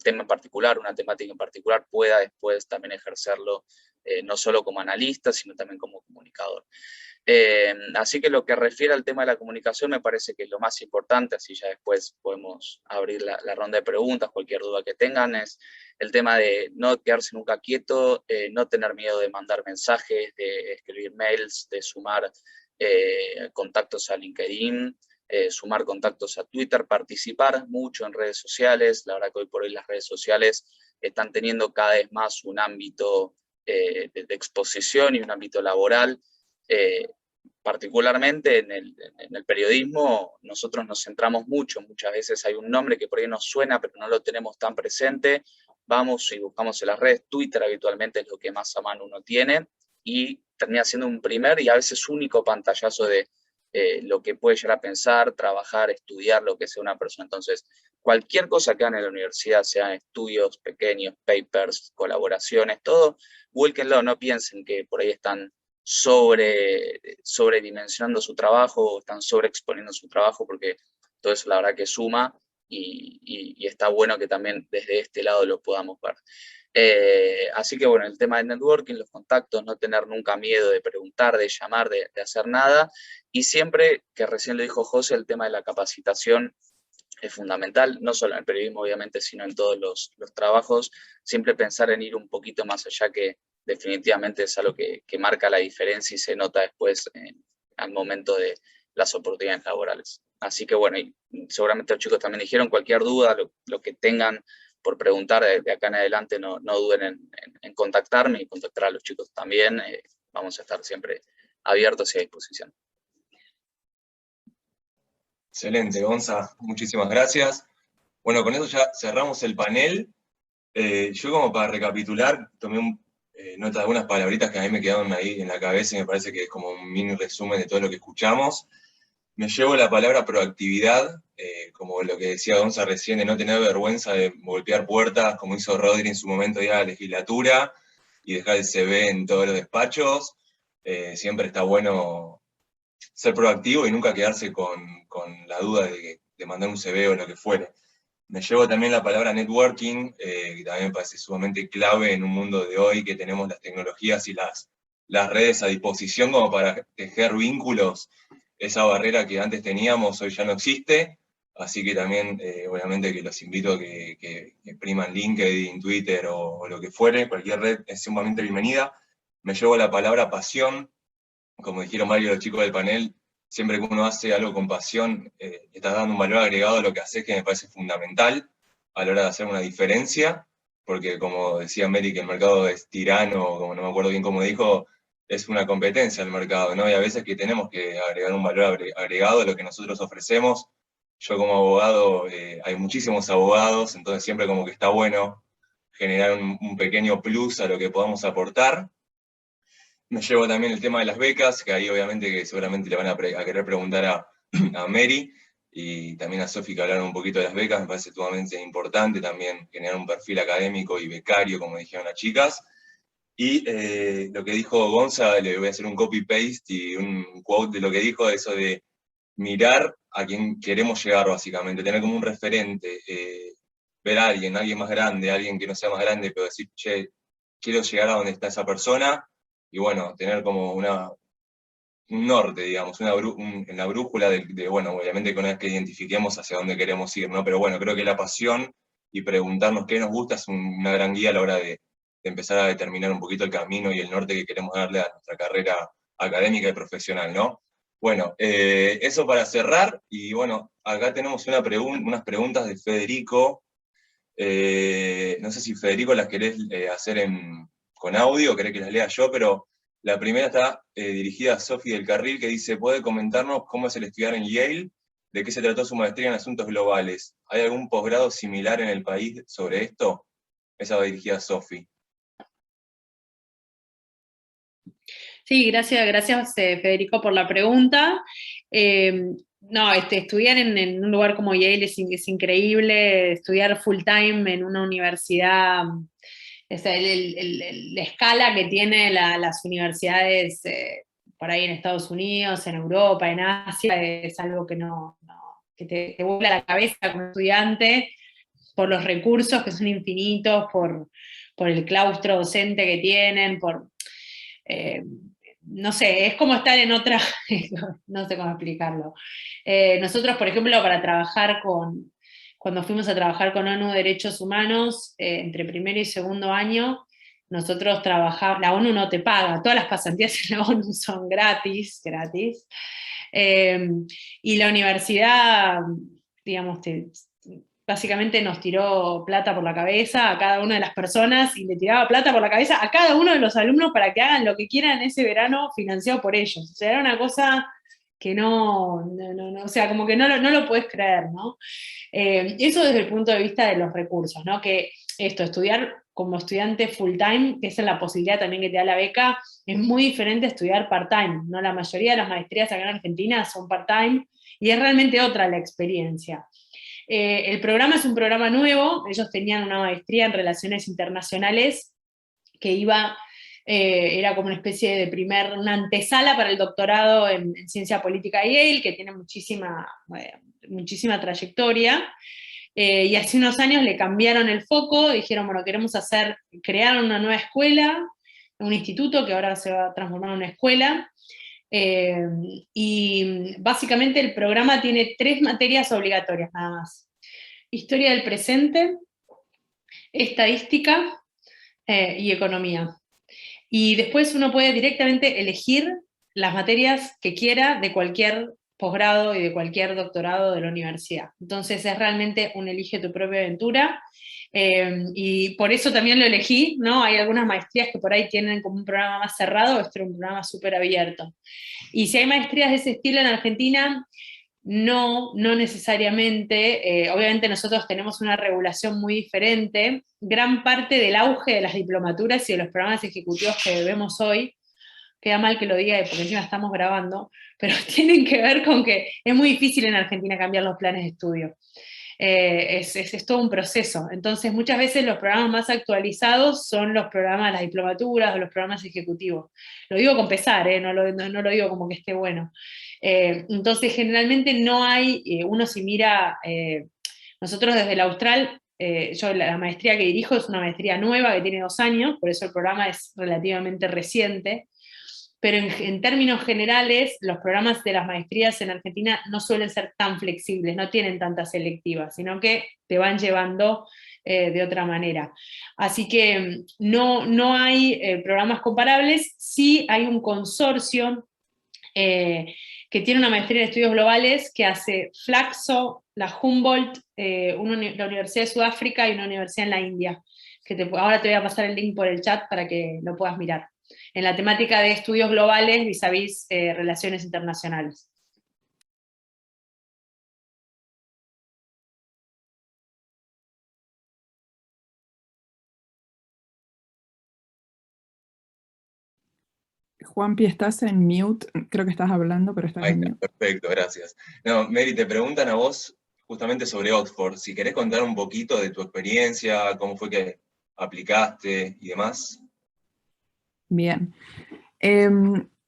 tema en particular, una temática en particular, pueda después también ejercerlo no solo como analista, sino también como comunicador. Así que lo que refiere al tema de la comunicación me parece que es lo más importante, así ya después podemos abrir la ronda de preguntas, cualquier duda que tengan, es el tema de no quedarse nunca quieto, no tener miedo de mandar mensajes, de escribir mails, de sumar contactos a LinkedIn, sumar contactos a Twitter, participar mucho en redes sociales. La verdad que hoy por hoy las redes sociales están teniendo cada vez más un ámbito de exposición y un ámbito laboral. Particularmente en el periodismo, nosotros nos centramos muchas veces hay un nombre que por ahí nos suena, pero no lo tenemos tan presente, vamos y buscamos en las redes. Twitter habitualmente es lo que más a mano uno tiene, y termina siendo un primer y a veces único pantallazo de lo que puede llegar a pensar, trabajar, estudiar, lo que sea una persona. Entonces, cualquier cosa que hagan en la universidad, sean estudios pequeños, papers, colaboraciones, todo, vuélquenlo, no piensen que por ahí están sobredimensionando su trabajo, o están sobreexponiendo su trabajo, porque todo eso la verdad que suma, y está bueno que también desde este lado lo podamos ver. Así que bueno, el tema del networking, los contactos, no tener nunca miedo de preguntar, de llamar, de hacer nada, y siempre, que recién lo dijo José, el tema de la capacitación es fundamental, no solo en el periodismo obviamente, sino en todos los trabajos, siempre pensar en ir un poquito más allá, que definitivamente es algo que marca la diferencia y se nota después al momento de las oportunidades laborales. Así que bueno, y seguramente los chicos también dijeron, cualquier duda, lo que tengan por preguntar de acá en adelante, no duden en contactarme y contactar a los chicos también. Vamos a estar siempre abiertos y a disposición. Excelente, Gonza, muchísimas gracias. Bueno, con eso ya cerramos el panel. Yo, como para recapitular, tomé nota de algunas palabritas que a mí me quedaron ahí en la cabeza y me parece que es como un mini resumen de todo lo que escuchamos. Me llevo la palabra proactividad, como lo que decía Gonza recién, de no tener vergüenza de golpear puertas, como hizo Rodri en su momento ya a la legislatura, y dejar el CV en todos los despachos. Siempre está bueno ser proactivo y nunca quedarse con la duda de mandar un CV o lo que fuere. Me llevo también la palabra networking, que también me parece sumamente clave en un mundo de hoy, que tenemos las tecnologías y las redes a disposición como para tejer vínculos. Esa barrera que antes teníamos hoy ya no existe, así que también obviamente que los invito a que impriman LinkedIn, Twitter o lo que fuere, cualquier red es sumamente bienvenida. Me llevo la palabra pasión, como dijeron varios de los chicos del panel, siempre que uno hace algo con pasión, estás dando un valor agregado a lo que haces, que me parece fundamental a la hora de hacer una diferencia, porque como decía Mary, que el mercado es tirano, como no me acuerdo bien cómo dijo, es una competencia el mercado, ¿no? Y a veces que tenemos que agregar un valor agregado a lo que nosotros ofrecemos. Yo como abogado, hay muchísimos abogados, entonces siempre como que está bueno generar un pequeño plus a lo que podamos aportar. Me llevo también el tema de las becas, que ahí obviamente que seguramente le van a querer preguntar a Mary, y también a Sofi, que hablaron un poquito de las becas. Me parece sumamente importante también generar un perfil académico y becario, como dijeron las chicas. Y lo que dijo Gonza, le voy a hacer un copy-paste y un quote de lo que dijo, eso de mirar a quien queremos llegar, básicamente, tener como un referente, ver a alguien más grande, alguien que no sea más grande, pero decir, che, quiero llegar a donde está esa persona, y bueno, tener como un norte, digamos, en la brújula de, bueno, obviamente que una vez que identifiquemos hacia dónde queremos ir, ¿no? Pero bueno, creo que la pasión y preguntarnos qué nos gusta es una gran guía a la hora de empezar a determinar un poquito el camino y el norte que queremos darle a nuestra carrera académica y profesional, ¿no? Bueno, eso para cerrar, y bueno, acá tenemos unas preguntas de Federico. No sé si Federico las querés hacer con audio, o querés que las lea yo, pero la primera está dirigida a Sofi del Carril, que dice, ¿puede comentarnos cómo es el estudiar en Yale? ¿De qué se trató su maestría en asuntos globales? ¿Hay algún posgrado similar en el país sobre esto? Esa va dirigida a Sofi. Sí, gracias Federico por la pregunta. No, estudiar en un lugar como Yale es increíble, estudiar full time en una universidad la escala que tienen las universidades por ahí en Estados Unidos, en Europa, en Asia, es algo que que te vuela la cabeza como estudiante, por los recursos que son infinitos, por el claustro docente que tienen, no sé, es como estar en otra, no sé cómo explicarlo. Nosotros, por ejemplo, cuando fuimos a trabajar con ONU Derechos Humanos, entre primero y segundo año, nosotros trabajamos, la ONU no te paga, todas las pasantías en la ONU son gratis, y la universidad, digamos, básicamente nos tiró plata por la cabeza a cada una de las personas y le tiraba plata por la cabeza a cada uno de los alumnos para que hagan lo que quieran ese verano financiado por ellos. O sea, era una cosa que o sea, como que no lo puedes creer, ¿no? Eso desde el punto de vista de los recursos, ¿no? Que estudiar como estudiante full time, que esa es la posibilidad también que te da la beca, es muy diferente a estudiar part time, ¿no? La mayoría de las maestrías acá en Argentina son part time y es realmente otra la experiencia. El programa es un programa nuevo, ellos tenían una maestría en Relaciones Internacionales que era como una especie de una antesala para el doctorado en Ciencia Política de Yale, que tiene muchísima trayectoria, y hace unos años le cambiaron el foco, dijeron, bueno, crearon una nueva escuela, un instituto que ahora se va a transformar en una escuela, y básicamente el programa tiene 3 materias obligatorias nada más. Historia del presente, estadística y economía. Y después uno puede directamente elegir las materias que quiera de cualquier posgrado y de cualquier doctorado de la universidad. Entonces es realmente un elige tu propia aventura. Y por eso también lo elegí, ¿no? Hay algunas maestrías que por ahí tienen como un programa más cerrado, este era un programa súper abierto. Y si hay maestrías de ese estilo en Argentina, no necesariamente, obviamente nosotros tenemos una regulación muy diferente, gran parte del auge de las diplomaturas y de los programas ejecutivos que vemos hoy, queda mal que lo diga porque encima estamos grabando, pero tienen que ver con que es muy difícil en Argentina cambiar los planes de estudio. Es todo un proceso. Entonces, muchas veces los programas más actualizados son los programas de las diplomaturas o los programas ejecutivos. Lo digo con pesar, no lo digo como que esté bueno. Entonces, generalmente no hay, uno si mira, nosotros desde la Austral, yo la maestría que dirijo es una maestría nueva que tiene 2 años, por eso el programa es relativamente reciente, pero en términos generales, los programas de las maestrías en Argentina no suelen ser tan flexibles, no tienen tantas selectivas, sino que te van llevando de otra manera. Así que no hay programas comparables, sí hay un consorcio que tiene una maestría en estudios globales que hace Flaxo, la Humboldt, la Universidad de Sudáfrica y una universidad en la India. Ahora te voy a pasar el link por el chat para que lo puedas mirar. En la temática de estudios globales vis-a-vis relaciones internacionales. Juanpi, estás en mute, creo que estás hablando, pero estás en mute. Perfecto, gracias. No, Mary, te preguntan a vos justamente sobre Oxford, si querés contar un poquito de tu experiencia, cómo fue que aplicaste y demás. Bien.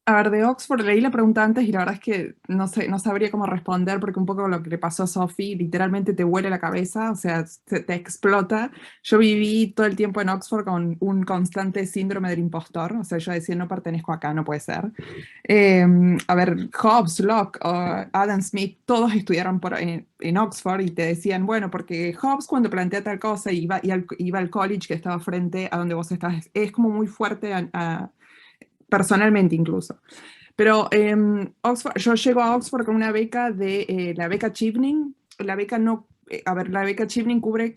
A ver, de Oxford leí la pregunta antes y la verdad es que no sabría cómo responder porque un poco lo que le pasó a Sophie, literalmente te vuela la cabeza, o sea, te explota. Yo viví todo el tiempo en Oxford con un constante síndrome del impostor, o sea, yo decía, no pertenezco acá, no puede ser. A ver, Hobbes, Locke, Adam Smith, todos estudiaron en Oxford y te decían, bueno, porque Hobbes cuando plantea tal cosa iba al college que estaba frente a donde vos estás, es como muy fuerte personalmente incluso. Pero Oxford, yo llego a Oxford con una beca la beca Chevening. La beca la beca Chevening cubre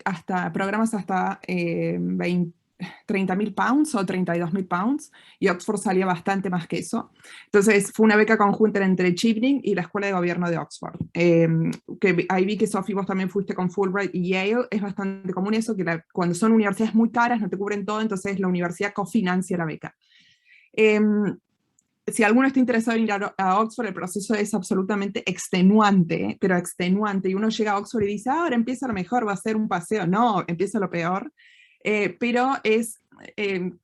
programas hasta 30.000 pounds o 32.000 pounds, y Oxford salía bastante más que eso. Entonces fue una beca conjunta entre Chevening y la Escuela de Gobierno de Oxford. Que ahí vi que Sophie, vos también fuiste con Fulbright y Yale. Es bastante común eso, que cuando son universidades muy caras no te cubren todo, entonces la universidad cofinancia la beca. Si alguno está interesado en ir a Oxford, el proceso es absolutamente extenuante, pero extenuante, y uno llega a Oxford y dice, ahora empieza lo mejor, va a ser un paseo. No, empieza lo peor, pero es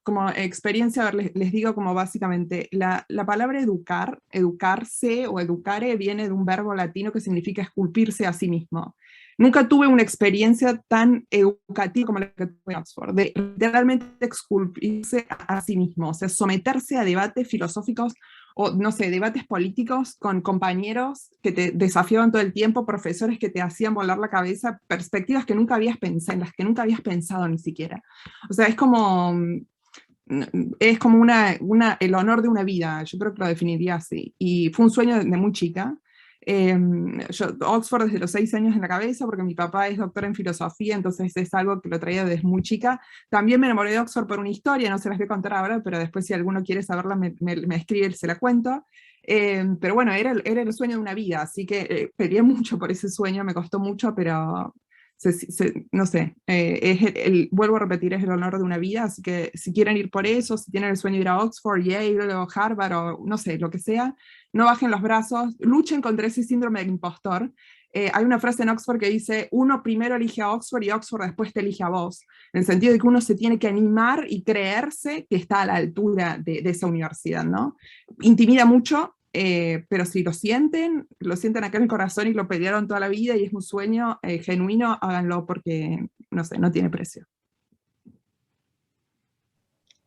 como experiencia, a ver, les digo como básicamente, la palabra educar, educarse o educare, viene de un verbo latino que significa esculpirse a sí mismo. Nunca tuve una experiencia tan educativa como la que tuve en Oxford, de literalmente esculpirse a sí mismo, o sea, someterse a debates filosóficos o, no sé, debates políticos con compañeros que te desafiaban todo el tiempo, profesores que te hacían volar la cabeza, perspectivas que nunca habías pensado, en las que nunca habías pensado ni siquiera. O sea, es como el honor de una vida, yo creo que lo definiría así. Y fue un sueño de muy chica. Yo Oxford desde los 6 años en la cabeza, porque mi papá es doctor en filosofía, entonces es algo que lo traía desde muy chica. También me enamoré de Oxford por una historia, no se las voy a contar ahora, pero después si alguno quiere saberla me escribe y se la cuento. Pero bueno, era el sueño de una vida, así que peleé mucho por ese sueño, me costó mucho, pero no sé, vuelvo a repetir, es el honor de una vida, así que si quieren ir por eso, si tienen el sueño de ir a Oxford, Yale o Harvard o no sé, lo que sea, no bajen los brazos, luchen contra ese síndrome del impostor. Hay una frase en Oxford que dice, uno primero elige a Oxford y Oxford después te elige a vos, en el sentido de que uno se tiene que animar y creerse que está a la altura de esa universidad, ¿no? Intimida mucho, pero si lo sienten acá en el corazón y lo pelearon toda la vida y es un sueño genuino, háganlo porque, no sé, no tiene precio.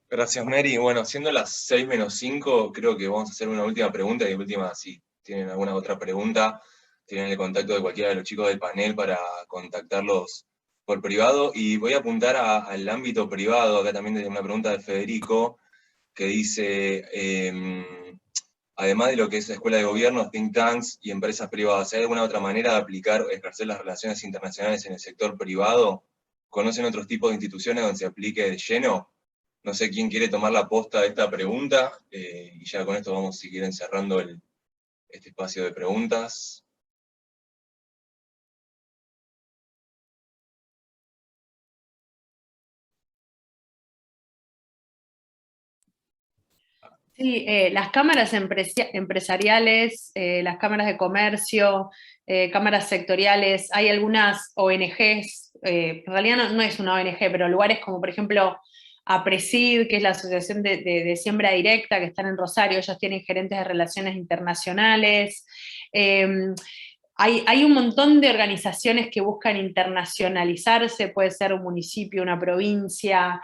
Gracias, Mary. Bueno, siendo las 6 menos 5, creo que vamos a hacer una última pregunta, y de última, si tienen alguna otra pregunta, tienen el contacto de cualquiera de los chicos del panel para contactarlos por privado, y voy a apuntar al ámbito privado, acá también desde una pregunta de Federico, que dice, además de lo que es la escuela de gobierno, think tanks y empresas privadas, ¿hay alguna otra manera de aplicar o ejercer las relaciones internacionales en el sector privado? ¿Conocen otros tipos de instituciones donde se aplique de lleno? No sé quién quiere tomar la posta de esta pregunta, y ya con esto vamos, si quieren, cerrando este espacio de preguntas. Sí, las cámaras empresariales, las cámaras de comercio, cámaras sectoriales, hay algunas ONGs, en realidad no es una ONG, pero lugares como por ejemplo APRESID, que es la Asociación de Siembra Directa, que están en Rosario, ellos tienen gerentes de relaciones internacionales. Hay un montón de organizaciones que buscan internacionalizarse, puede ser un municipio, una provincia.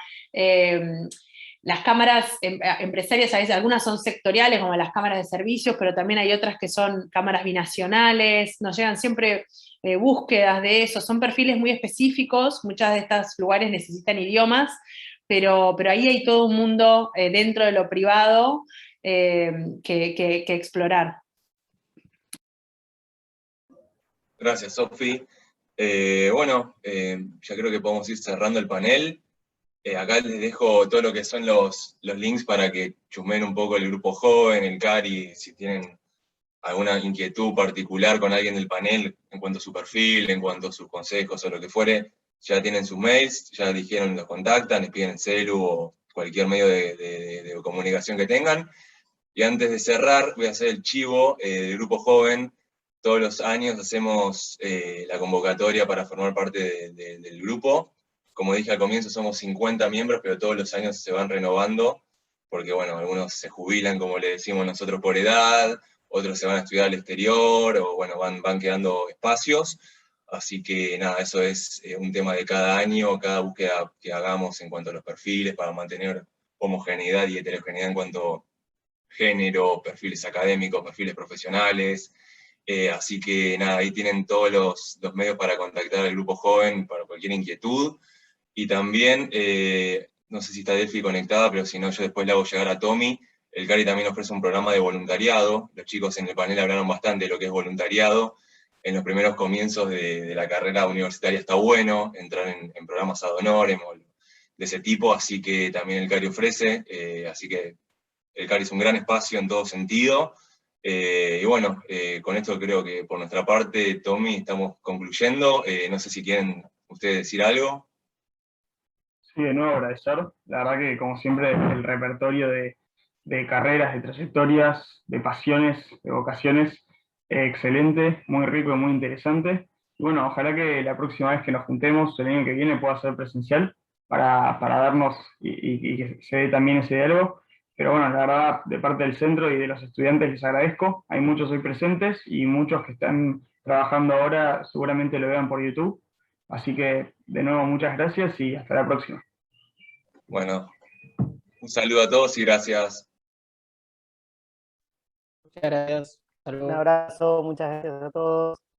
Las cámaras empresarias, a veces algunas son sectoriales, como las cámaras de servicios, pero también hay otras que son cámaras binacionales, nos llegan siempre búsquedas de eso, son perfiles muy específicos, muchos de estos lugares necesitan idiomas, pero ahí hay todo un mundo dentro de lo privado que explorar. Gracias, Sofi. Bueno, ya creo que podemos ir cerrando el panel. Acá les dejo todo lo que son los links para que chusmen un poco el grupo joven, el CARI, si tienen alguna inquietud particular con alguien del panel en cuanto a su perfil, en cuanto a sus consejos o lo que fuere, ya tienen sus mails, ya dijeron, los contactan, les piden el celu o cualquier medio de comunicación que tengan. Y antes de cerrar, voy a hacer el chivo del grupo joven. Todos los años hacemos la convocatoria para formar parte del grupo. Como dije al comienzo, somos 50 miembros, pero todos los años se van renovando, porque bueno, algunos se jubilan, como le decimos nosotros, por edad, otros se van a estudiar al exterior, o bueno, van quedando espacios. Así que nada, eso es un tema de cada año, cada búsqueda que hagamos en cuanto a los perfiles, para mantener homogeneidad y heterogeneidad en cuanto a género, perfiles académicos, perfiles profesionales. Así que nada, ahí tienen todos los medios para contactar al grupo joven para cualquier inquietud. Y también, no sé si está Delphi conectada, pero si no, yo después le hago llegar a Tommy. El CARI también ofrece un programa de voluntariado. Los chicos en el panel hablaron bastante de lo que es voluntariado. En los primeros comienzos de la carrera universitaria está bueno entrar en programas ad honorem o de ese tipo, así que también el CARI ofrece. Así que el CARI es un gran espacio en todo sentido. Y bueno, con esto creo que por nuestra parte, Tommy, estamos concluyendo. No sé si quieren ustedes decir algo. Sí, de nuevo agradecer. La verdad que, como siempre, el repertorio de carreras, de trayectorias, de pasiones, de vocaciones, excelente, muy rico y muy interesante. Y bueno, ojalá que la próxima vez que nos juntemos, el año que viene, pueda ser presencial. para darnos y que se dé también ese diálogo. Pero bueno, la verdad, de parte del centro y de los estudiantes les agradezco. Hay muchos hoy presentes y muchos que están trabajando ahora seguramente lo vean por YouTube. Así que, de nuevo, muchas gracias y hasta la próxima. Bueno, un saludo a todos y gracias. Muchas gracias. Hasta Un luego. abrazo, muchas gracias a todos.